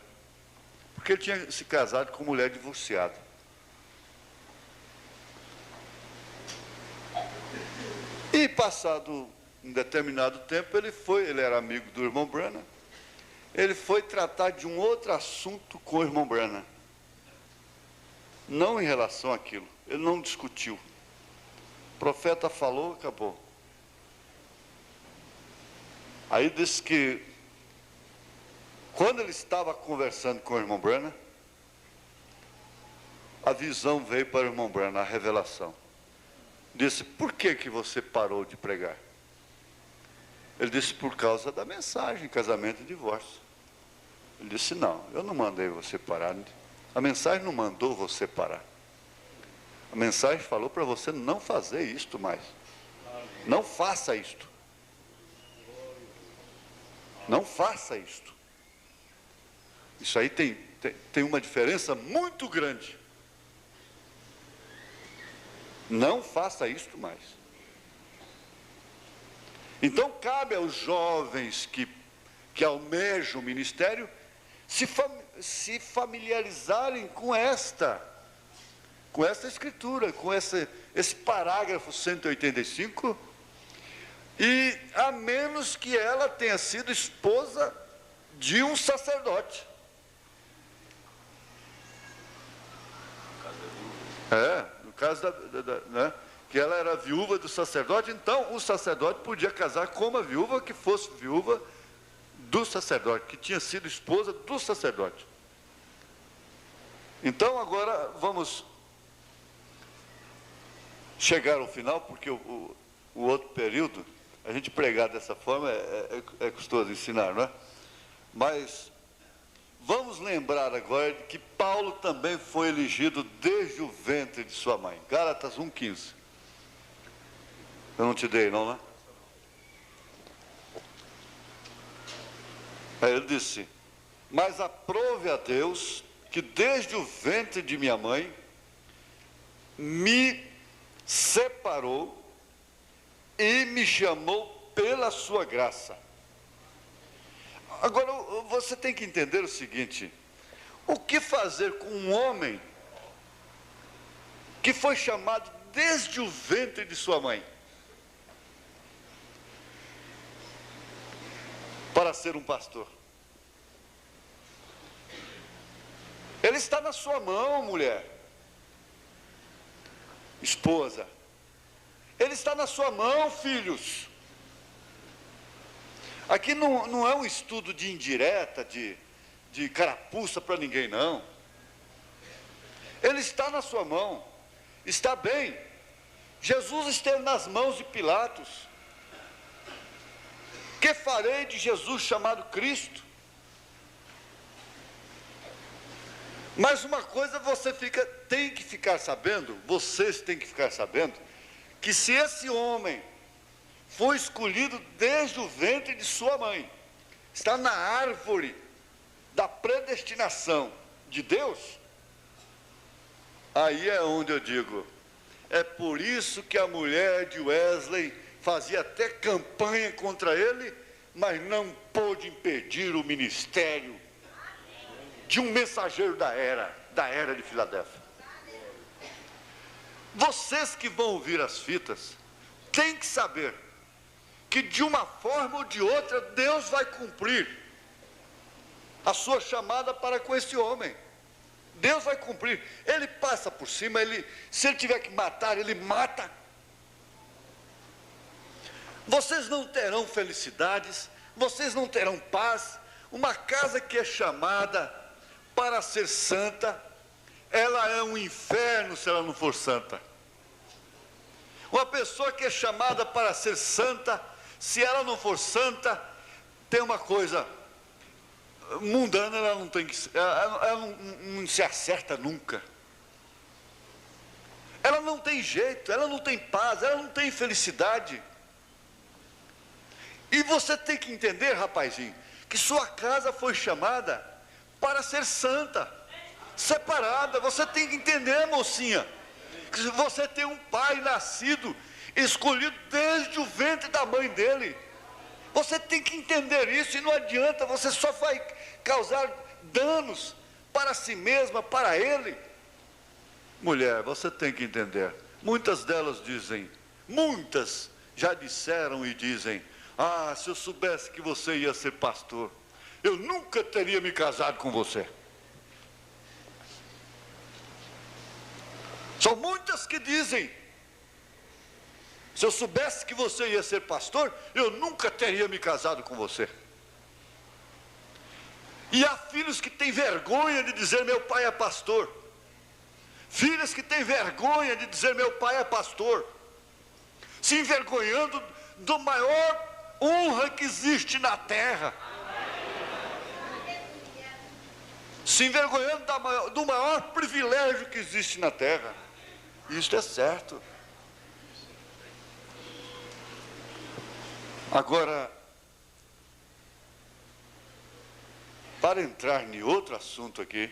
porque ele tinha se casado com mulher divorciada. E passado um determinado tempo, ele era amigo do irmão Branham, ele foi tratar de um outro assunto com o irmão Branham. Não em relação àquilo, ele não discutiu. O profeta falou, acabou. Aí disse que, quando ele estava conversando com o irmão Branham, a visão veio para o irmão Branham, a revelação. Disse: por que você parou de pregar? Ele disse: por causa da mensagem, casamento e divórcio. Ele disse: não, eu não mandei você parar. A mensagem não mandou você parar. A mensagem falou para você não fazer isto mais. Não faça isto. Não faça isto. Isso aí tem uma diferença muito grande. Não faça isto mais. Então cabe aos jovens que almejam o ministério se familiarizarem com esta escritura, com esse parágrafo 185, e a menos que ela tenha sido esposa de um sacerdote. No caso né, que ela era viúva do sacerdote, então o sacerdote podia casar com uma viúva que fosse viúva do sacerdote, que tinha sido esposa do sacerdote. Então agora vamos chegar ao final, porque o outro período, a gente pregar dessa forma é custoso ensinar, não é? Mas vamos lembrar agora de que Paulo também foi elegido desde o ventre de sua mãe. Gálatas 1,15. Eu não te dei, não, né? Aí ele disse: mas aprove a Deus que desde o ventre de minha mãe me separou e me chamou pela sua graça. Agora, você tem que entender o seguinte: o que fazer com um homem que foi chamado desde o ventre de sua mãe para ser um pastor? Ele está na sua mão, mulher, esposa. Ele está na sua mão, filhos. Aqui não é um estudo de indireta, de carapuça para ninguém, não. Ele está na sua mão. Está bem. Jesus esteve nas mãos de Pilatos. Que farei de Jesus chamado Cristo? Mas uma coisa tem que ficar sabendo, vocês têm que ficar sabendo, que se esse homem foi escolhido desde o ventre de sua mãe, está na árvore da predestinação de Deus, aí é onde eu digo: é por isso que a mulher de Wesley fazia até campanha contra ele, mas não pôde impedir o ministério de um mensageiro da era de Filadélfia. Vocês que vão ouvir as fitas têm que saber que de uma forma ou de outra Deus vai cumprir a sua chamada para com esse homem. Deus vai cumprir. Ele passa por cima, se ele tiver que matar, ele mata. Vocês não terão felicidades, vocês não terão paz. Uma casa que é chamada para ser santa, ela é um inferno se ela não for santa. Uma pessoa que é chamada para ser santa, se ela não for santa, tem uma coisa mundana, ela não tem que, ela não se acerta nunca. Ela não tem jeito, ela não tem paz, ela não tem felicidade. E você tem que entender, rapazinho, que sua casa foi chamada para ser santa, separada. Você tem que entender, mocinha, que você tem um pai nascido, escolhido desde o ventre da mãe dele. Você tem que entender isso, e não adianta, você só vai causar danos para si mesma, para ele. Mulher, você tem que entender, muitas delas dizem, muitas já disseram e dizem: ah, se eu soubesse que você ia ser pastor, eu nunca teria me casado com você. São muitas que dizem: se eu soubesse que você ia ser pastor, eu nunca teria me casado com você. E há filhos que têm vergonha de dizer: meu pai é pastor. Filhas que têm vergonha de dizer: meu pai é pastor. Se envergonhando do maior honra que existe na terra. Se envergonhando do maior privilégio que existe na terra. Isso é certo. Agora, para entrar em outro assunto aqui,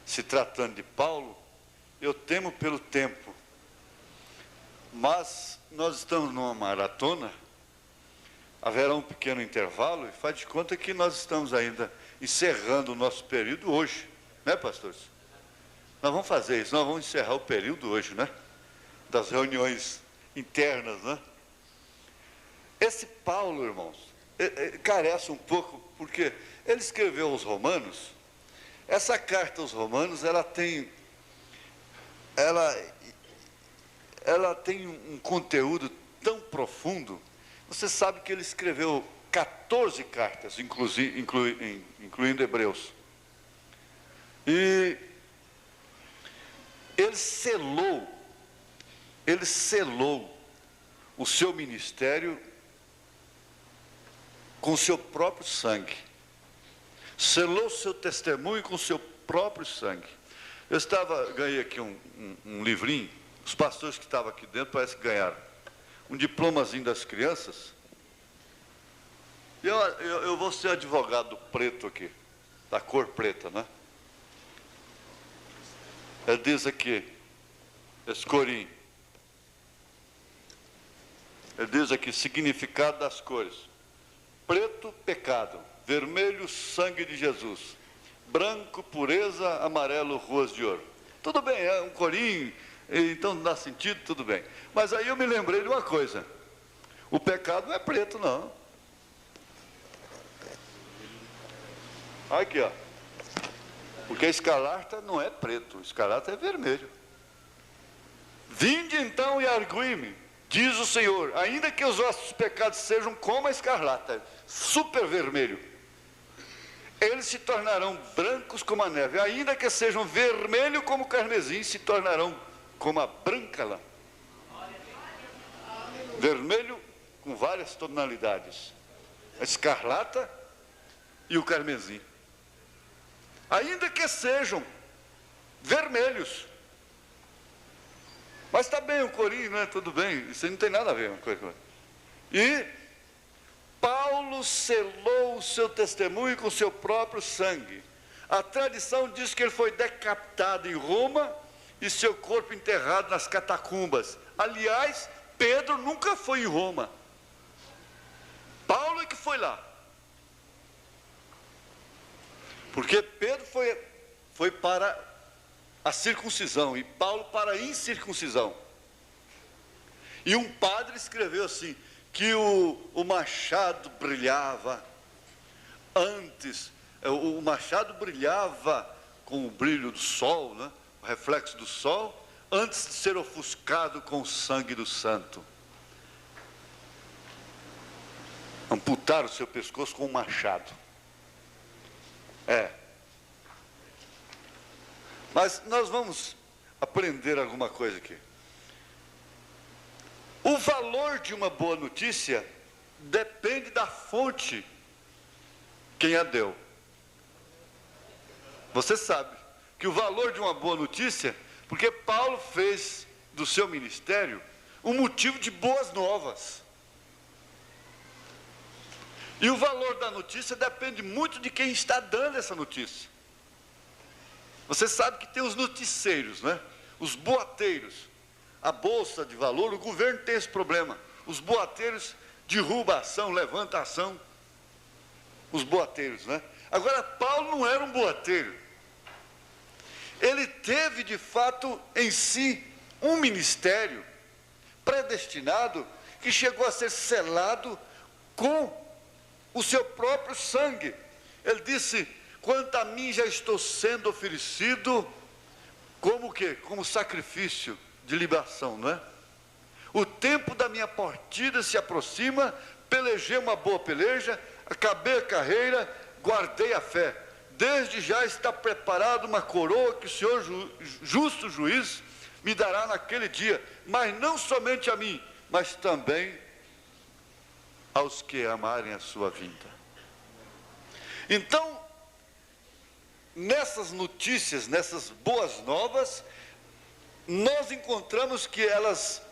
se tratando de Paulo, eu temo pelo tempo, mas nós estamos numa maratona, haverá um pequeno intervalo, e faz de conta que nós estamos ainda encerrando o nosso período hoje, né, pastores? Nós vamos fazer isso, nós vamos encerrar o período hoje, né? Das reuniões internas, né? Esse Paulo, irmãos, carece um pouco, porque ele escreveu aos Romanos. Essa carta aos Romanos, ela tem um conteúdo tão profundo. Você sabe que ele escreveu 14 cartas, incluindo Hebreus. E ele selou o seu ministério com o seu próprio sangue. Selou o seu testemunho com o seu próprio sangue. Eu ganhei aqui um livrinho, os pastores que estavam aqui dentro parece que ganharam um diplomazinho das crianças. Eu vou ser advogado preto aqui, da cor preta, né? Ele diz aqui, esse corinho, ele diz aqui, significado das cores: preto, pecado; vermelho, sangue de Jesus; branco, pureza; amarelo, ruas de ouro. Tudo bem, é um corinho, então não dá sentido, tudo bem. Mas aí eu me lembrei de uma coisa: o pecado não é preto, não. Aqui, ó. Porque a escarlata não é preto, a escarlata é vermelho. Vinde então e argui-me, diz o Senhor, ainda que os vossos pecados sejam como a escarlata, super vermelho, eles se tornarão brancos como a neve; ainda que sejam vermelho como o carmesim, se tornarão como a branca lã. Vermelho com várias tonalidades, a escarlata e o carmesim. Ainda que sejam vermelhos. Mas está bem o corinho, né? Tudo bem, isso não tem nada a ver uma coisa com outra. E Paulo selou o seu testemunho com o seu próprio sangue. A tradição diz que ele foi decapitado em Roma e seu corpo enterrado nas catacumbas. Aliás, Pedro nunca foi em Roma. Paulo é que foi lá. Porque Pedro foi para a circuncisão e Paulo para a incircuncisão. E um padre escreveu assim, que o machado brilhava antes, o machado brilhava com o brilho do sol, né? O reflexo do sol, antes de ser ofuscado com o sangue do santo. Amputar o seu pescoço com um machado. Mas nós vamos aprender alguma coisa aqui. O valor de uma boa notícia depende da fonte quem a deu. Você sabe que o valor de uma boa notícia, porque Paulo fez do seu ministério um motivo de boas novas. E o valor da notícia depende muito de quem está dando essa notícia. Você sabe que tem os noticeiros, né? Os boateiros. A bolsa de valor, o governo tem esse problema. Os boateiros derrubam a ação, levantam a ação. Os boateiros, né? Agora, Paulo não era um boateiro. Ele teve, de fato, em si, um ministério predestinado que chegou a ser selado com o seu próprio sangue. Ele disse: quanto a mim já estou sendo oferecido como o quê? Como sacrifício de libação, não é? O tempo da minha partida se aproxima, pelejei uma boa peleja, acabei a carreira, guardei a fé. Desde já está preparada uma coroa que o Senhor justo juiz me dará naquele dia, mas não somente a mim, mas também aos que amarem a sua vinda. Então, nessas notícias, nessas boas novas, nós encontramos que elas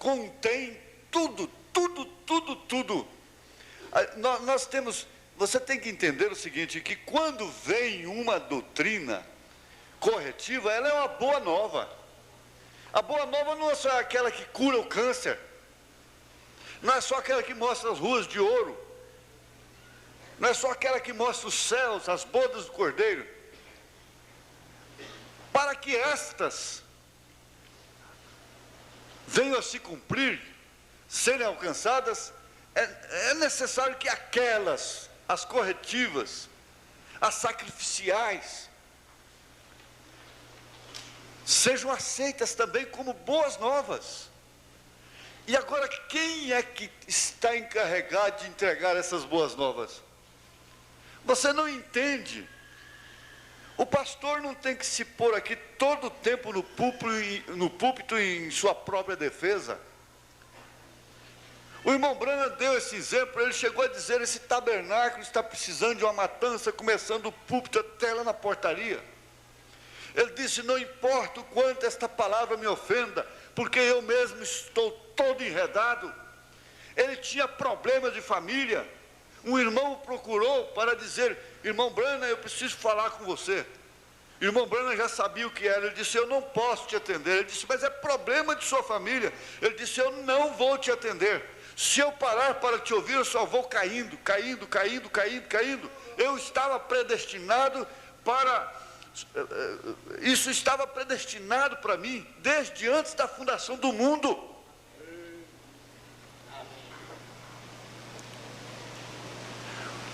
contêm tudo. Nós temos, você tem que entender o seguinte, que quando vem uma doutrina corretiva, ela é uma boa nova. A boa nova não é só aquela que cura o câncer, não é só aquela que mostra as ruas de ouro, não é só aquela que mostra os céus, as bodas do Cordeiro. Para que estas venham a se cumprir, serem alcançadas, é necessário que aquelas, as corretivas, as sacrificiais, sejam aceitas também como boas novas. E agora, quem é que está encarregado de entregar essas boas novas? Você não entende. O pastor não tem que se pôr aqui todo o tempo no púlpito em sua própria defesa. O irmão Branham deu esse exemplo, ele chegou a dizer: esse tabernáculo está precisando de uma matança, começando do púlpito até lá na portaria. Ele disse: não importa o quanto esta palavra me ofenda, porque eu mesmo estou todo enredado. Ele tinha problemas de família. Um irmão o procurou para dizer: irmão Branham, eu preciso falar com você. O irmão Branham já sabia o que era. Ele disse: eu não posso te atender. Ele disse: mas é problema de sua família. Ele disse: eu não vou te atender. Se eu parar para te ouvir, eu só vou caindo. Eu estava predestinado para... Isso estava predestinado para mim desde antes da fundação do mundo.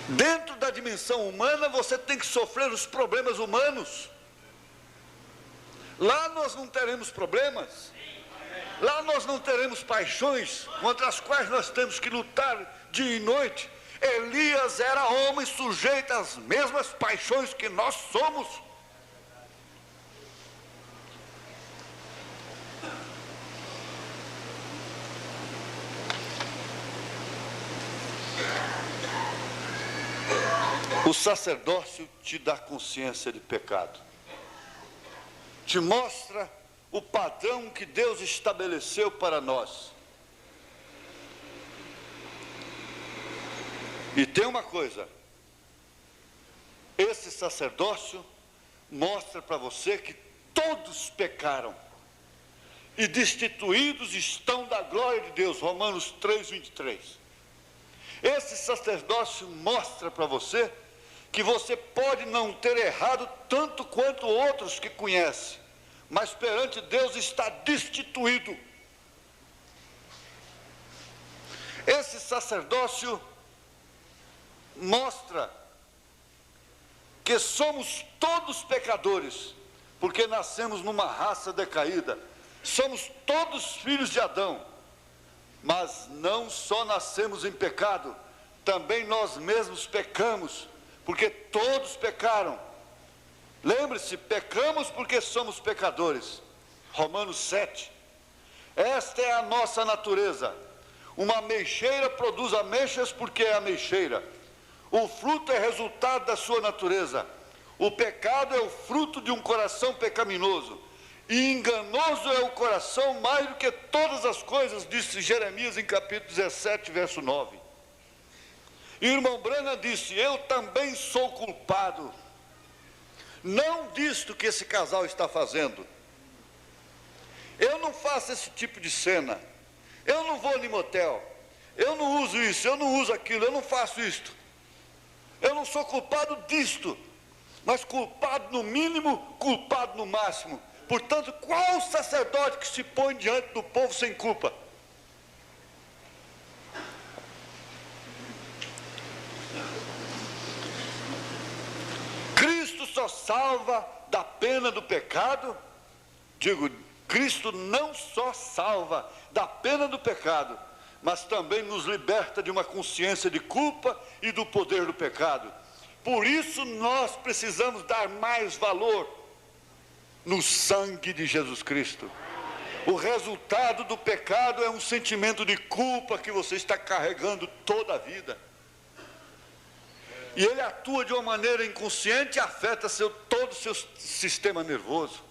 Dentro da dimensão humana, você tem que sofrer os problemas humanos. Lá nós não teremos problemas. Lá nós não teremos paixões contra as quais nós temos que lutar dia e noite. Elias era homem sujeito às mesmas paixões que nós somos. O sacerdócio te dá consciência de pecado, te mostra o padrão que Deus estabeleceu para nós. E tem uma coisa, esse sacerdócio mostra para você que todos pecaram e destituídos estão da glória de Deus, Romanos 3:23. Esse sacerdócio mostra para você que você pode não ter errado tanto quanto outros que conhece, mas perante Deus está destituído. Esse sacerdócio mostra porque somos todos pecadores, porque nascemos numa raça decaída, somos todos filhos de Adão, mas não só nascemos em pecado, também nós mesmos pecamos, porque todos pecaram. Lembre-se, pecamos porque somos pecadores. Romanos 7. Esta é a nossa natureza. Uma ameixeira produz ameixas porque é ameixeira. O fruto é resultado da sua natureza. O pecado é o fruto de um coração pecaminoso. E enganoso é o coração mais do que todas as coisas, disse Jeremias em capítulo 17, verso 9. E o irmão Branham disse: eu também sou culpado, não disto que esse casal está fazendo. Eu não faço esse tipo de cena, eu não vou no motel, eu não uso isso, eu não uso aquilo, eu não faço isto. Eu não sou culpado disto, mas culpado no mínimo, culpado no máximo. Portanto, qual sacerdote que se põe diante do povo sem culpa? Cristo só salva da pena do pecado. Digo, Cristo não só salva da pena do pecado, mas também nos liberta de uma consciência de culpa e do poder do pecado. Por isso nós precisamos dar mais valor no sangue de Jesus Cristo. O resultado do pecado é um sentimento de culpa que você está carregando toda a vida. E ele atua de uma maneira inconsciente e afeta todo o seu sistema nervoso.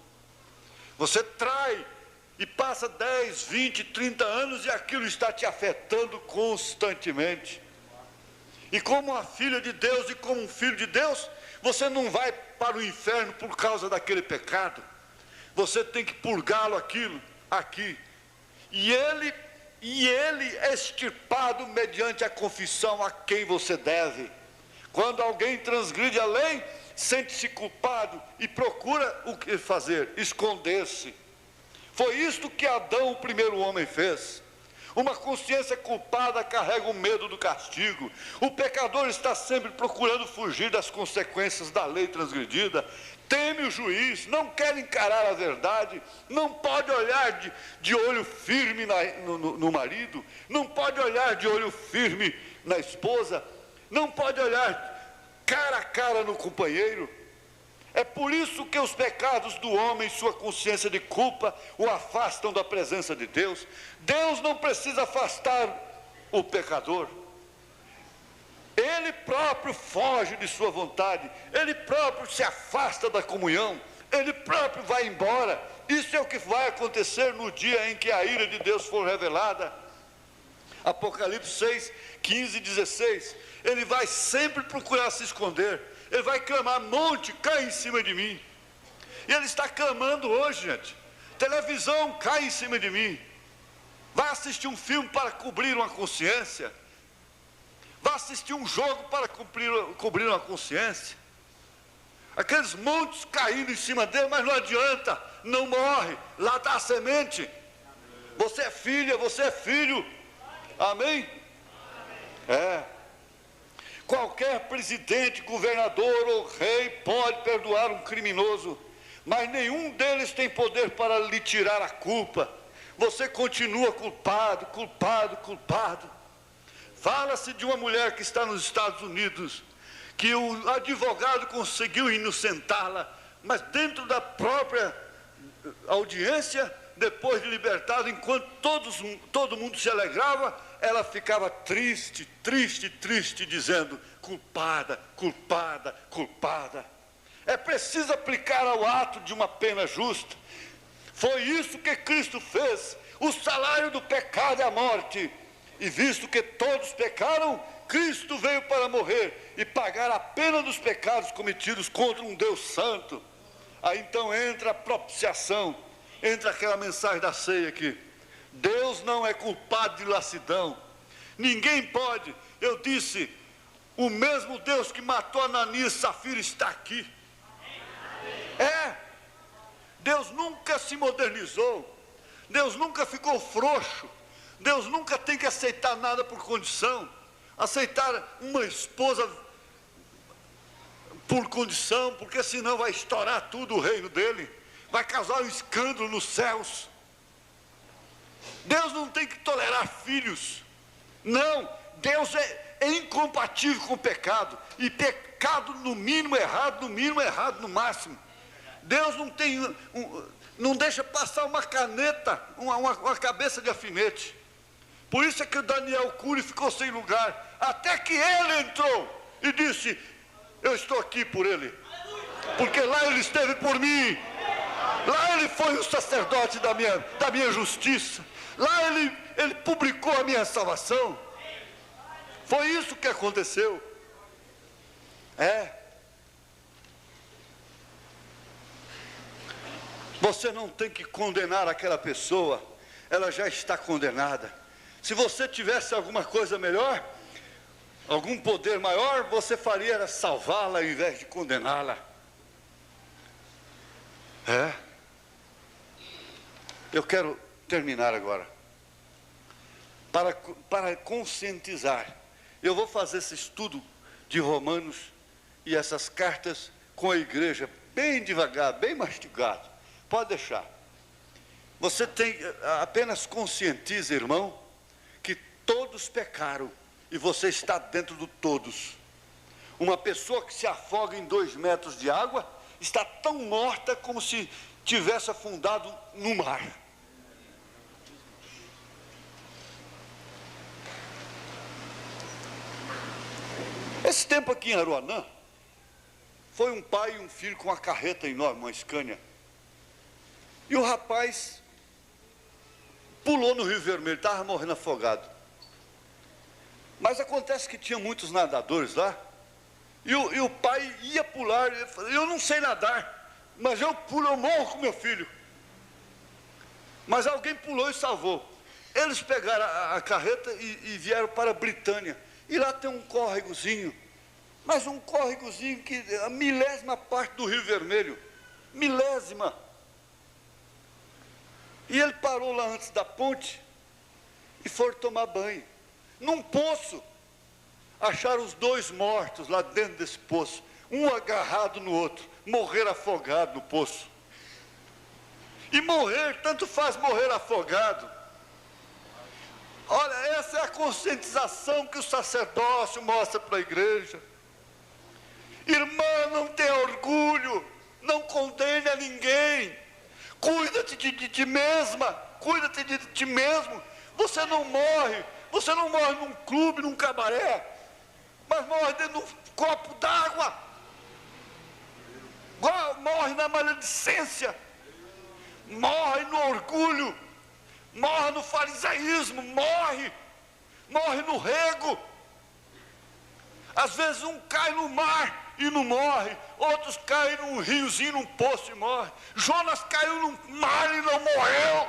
Você trai e passa 10, 20, 30 anos e aquilo está te afetando constantemente. E como uma filha de Deus e como um filho de Deus, você não vai para o inferno por causa daquele pecado. Você tem que purgá-lo aqui. E ele é extirpado mediante a confissão a quem você deve. Quando alguém transgride a lei, sente-se culpado e procura o que fazer? Esconder-se. Foi isto que Adão, o primeiro homem, fez. Uma consciência culpada carrega o medo do castigo. O pecador está sempre procurando fugir das consequências da lei transgredida. Teme o juiz, não quer encarar a verdade, não pode olhar de olho firme no marido, não pode olhar de olho firme na esposa, não pode olhar cara a cara no companheiro. É por isso que os pecados do homem, sua consciência de culpa, o afastam da presença de Deus. Deus não precisa afastar o pecador. Ele próprio foge de sua vontade, ele próprio se afasta da comunhão, ele próprio vai embora. Isso é o que vai acontecer no dia em que a ira de Deus for revelada. Apocalipse 6, 15 e 16. Ele vai sempre procurar se esconder. Ele vai clamar: monte, cai em cima de mim. E ele está clamando hoje, gente. Televisão, cai em cima de mim. Vai assistir um filme para cobrir uma consciência. Vai assistir um jogo para cobrir uma consciência. Aqueles montes caindo em cima dele, mas não adianta, não morre. Lá está a semente. Você é filha, você é filho. Amém? É. Qualquer presidente, governador ou rei pode perdoar um criminoso, mas nenhum deles tem poder para lhe tirar a culpa. Você continua culpado, culpado, culpado. Fala-se de uma mulher que está nos Estados Unidos, que o advogado conseguiu inocentá-la, mas dentro da própria audiência, depois de libertada, enquanto todo mundo se alegrava, ela ficava triste, triste, triste, dizendo: culpada, culpada, culpada. É preciso aplicar ao ato de uma pena justa. Foi isso que Cristo fez. O salário do pecado é a morte. E visto que todos pecaram, Cristo veio para morrer e pagar a pena dos pecados cometidos contra um Deus santo. Aí então entra a propiciação, entra aquela mensagem da ceia aqui. Deus não é culpado de lassidão. Ninguém pode. Eu disse, o mesmo Deus que matou Ananias e Safira está aqui. É. Deus nunca se modernizou. Deus nunca ficou frouxo. Deus nunca tem que aceitar nada por condição. Aceitar uma esposa por condição, porque senão vai estourar tudo o reino dele, vai causar um escândalo nos céus. Deus não tem que tolerar filhos, não. Deus é incompatível com o pecado, e pecado no mínimo errado, no máximo. Deus não tem, não deixa passar uma caneta, uma cabeça de alfinete. Por isso é que o Daniel Cury ficou sem lugar, até que ele entrou e disse: eu estou aqui por ele, porque lá ele esteve por mim, lá ele foi o sacerdote da minha justiça, lá ele publicou a minha salvação. Foi isso que aconteceu. Você não tem que condenar aquela pessoa, ela já está condenada. Se você tivesse alguma coisa melhor, algum poder maior, você faria era salvá-la ao invés de condená-la. Eu quero terminar agora. Para conscientizar, eu vou fazer esse estudo de Romanos e essas cartas com a igreja bem devagar, bem mastigado. Pode deixar. Você tem, apenas conscientize, irmão, que todos pecaram e você está dentro do todos. Uma pessoa que se afoga em 2 metros de água está tão morta como se tivesse afundado no mar. Esse tempo aqui em Aruanã, foi um pai e um filho com uma carreta enorme, uma Scania. E o rapaz pulou no Rio Vermelho, estava morrendo afogado. Mas acontece que tinha muitos nadadores lá, e o pai ia pular, ele falou: eu não sei nadar, mas eu pulo, eu morro com meu filho. Mas alguém pulou e salvou. Eles pegaram a carreta e vieram para Britânia. E lá tem um córregozinho, mas um córregozinho que é a milésima parte do Rio Vermelho, milésima. E ele parou lá antes da ponte e foram tomar banho. Num poço, acharam os 2 mortos lá dentro desse poço, um agarrado no outro, morreram afogados no poço. E morrer, tanto faz morrer afogado. Olha, essa é a conscientização que o sacerdócio mostra para a igreja. Irmã, não tenha orgulho, não condene a ninguém. Cuida-te de ti mesma, cuida-te de ti mesmo. Você não morre num clube, num cabaré, mas morre dentro de um copo d'água. Morre na maledicência, morre no orgulho, morre no farisaísmo, morre no rego. Às vezes um cai no mar e não morre, outros caem num riozinho, num poço e morre. Jonas caiu no mar e não morreu.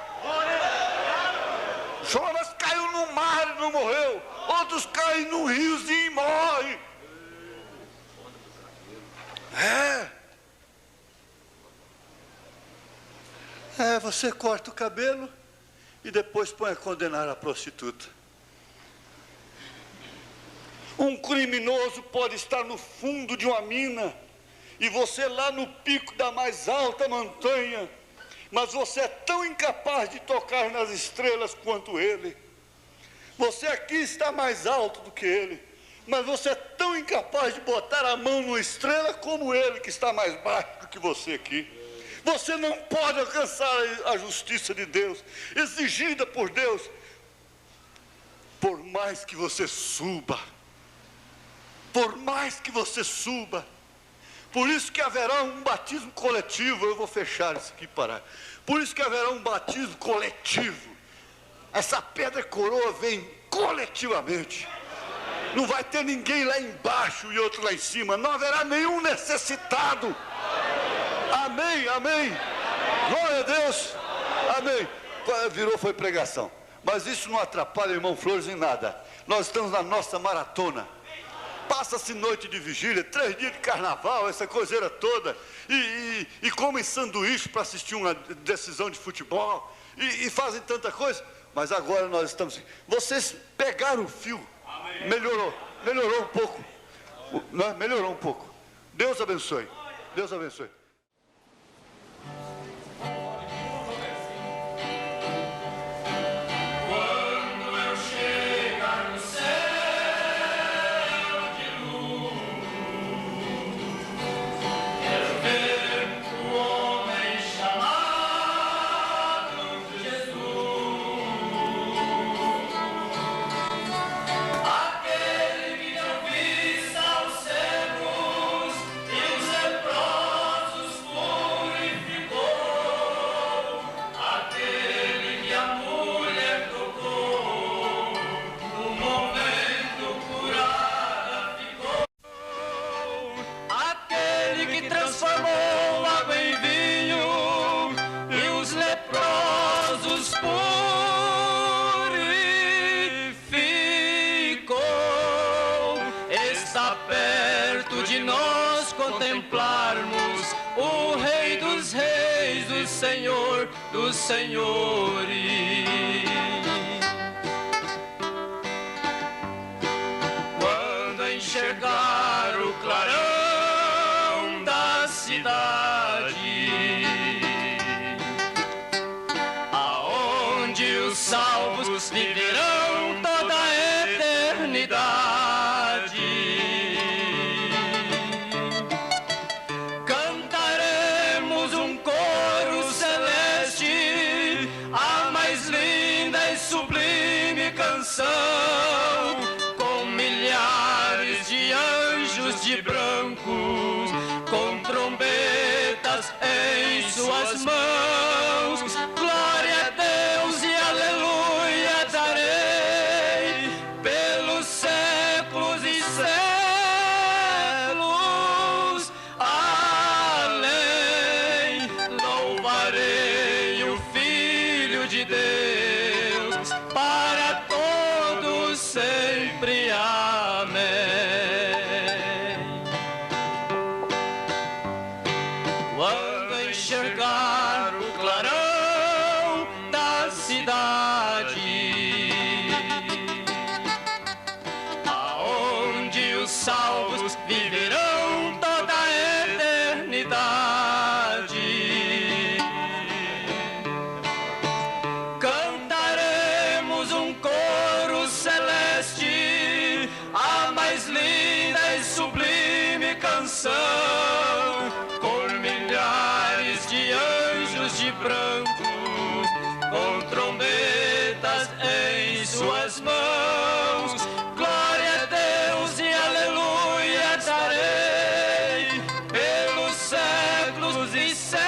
Jonas caiu no mar e não morreu. Outros caem num riozinho e morrem. Você corta o cabelo e depois põe a condenar a prostituta. Um criminoso pode estar no fundo de uma mina e você lá no pico da mais alta montanha, mas você é tão incapaz de tocar nas estrelas quanto ele. Você aqui está mais alto do que ele, mas você é tão incapaz de botar a mão numa estrela como ele, que está mais baixo do que você aqui. Você não pode alcançar a justiça de Deus, exigida por Deus, por mais que você suba. Por mais que você suba. Por isso que haverá um batismo coletivo. Eu vou fechar isso aqui e parar. Por isso que haverá um batismo coletivo. Essa pedra coroa vem coletivamente. Não vai ter ninguém lá embaixo e outro lá em cima. Não haverá nenhum necessitado. Amém, amém. Glória a Deus. Amém. Foi pregação. Mas isso não atrapalha, irmão Flores, em nada. Nós estamos na nossa maratona. Passa-se noite de vigília, 3 dias de carnaval, essa coiseira toda, e comem sanduíche para assistir uma decisão de futebol, e fazem tanta coisa, mas agora nós estamos... Vocês pegaram o fio, melhorou um pouco, melhorou um pouco. Deus abençoe. Deus abençoe. Transformou água em vinho e os leprosos purificou. Está perto de nós contemplarmos o Rei dos Reis, o Senhor dos Senhores. Quando enxergar o clarão aonde os salvos viverão toda a eternidade. Cantaremos um coro celeste, a mais linda e sublime canção, com milhares de anjos de brancos, com trombetas em suas mãos. Glória a Deus e aleluia darei pelos séculos e séculos. Além, louvarei o Filho de Deus para todos sempre. Amém. Quando enxergar o clarão da cidade, aonde os salvos viverão toda a eternidade, cantaremos um coro celeste, a mais linda e sublime canção, de anjos de brancos, com trombetas em suas mãos. Glória a Deus e aleluia darei pelos séculos e séculos.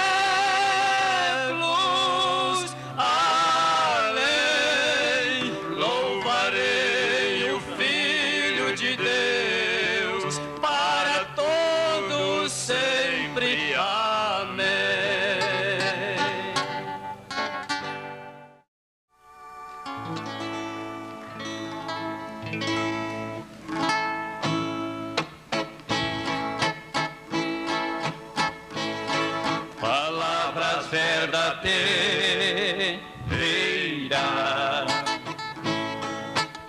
Além, louvarei o Filho de Deus para todos sempre. Amém. Palavras verdadeiras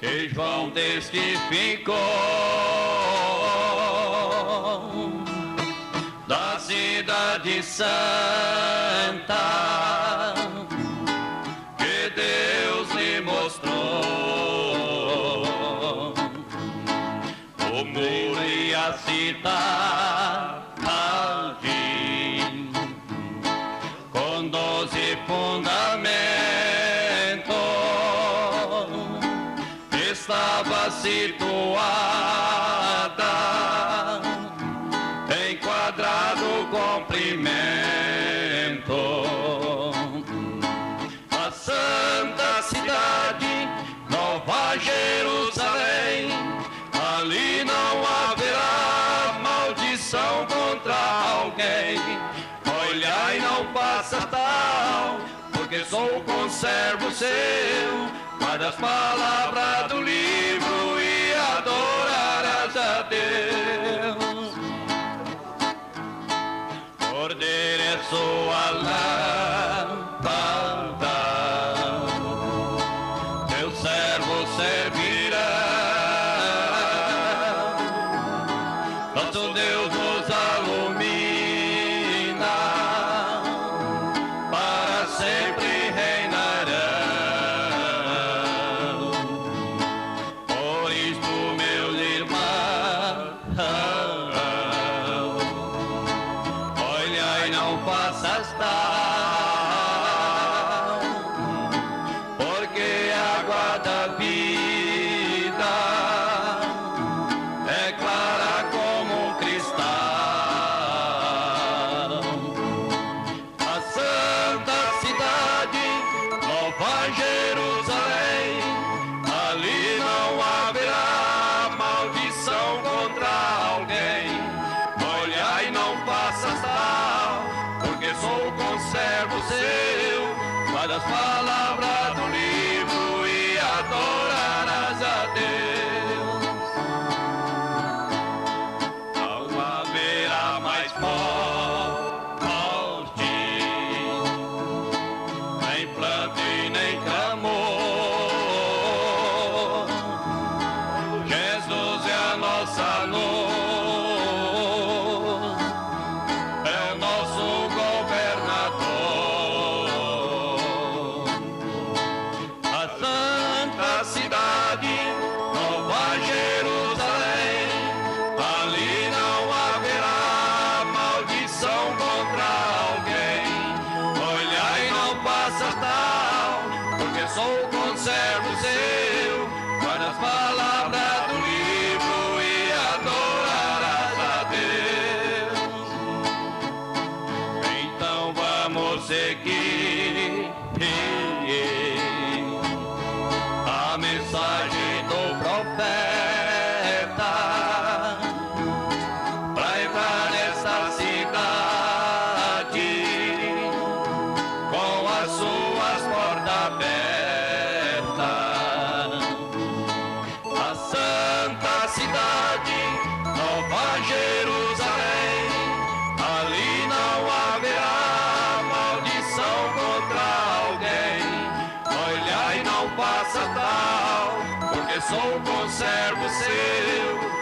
que João testificou da cidade santa que Deus lhe mostrou, o muro e a cidade com 12 fundamentos estava situada em quadrado comprimento. A santa cidade, Nova Jerusalém, ali não haverá maldição contra alguém. Olhai, não faça tal, porque sou conservo seu, guarda as palavras do livro e adorarás a Deus. Cordeiro é sua lâmpada, teu servo servirá, nosso Deus nos abençoe. conservo seu. Guarda as palavras do livro e adorarás a Deus. Não haverá mais morte, nem pranto e nem clamor. Jesus é a nossa luz, é o nosso governador. A santa cidade, Nova Jerusalém, ali não haverá maldição contra alguém. Olhai, não passa tal, porque sou conservo seu. Guarda as palavras do livro e adorarás a Deus. Então vamos seguir a mensagem do profeta para entrar nesta cidade com as suas portas abertas. A santa cidade, Nova Jerusalém, ali não haverá maldição contra alguém. Olhai, não passa tal, porque sou conservo seu.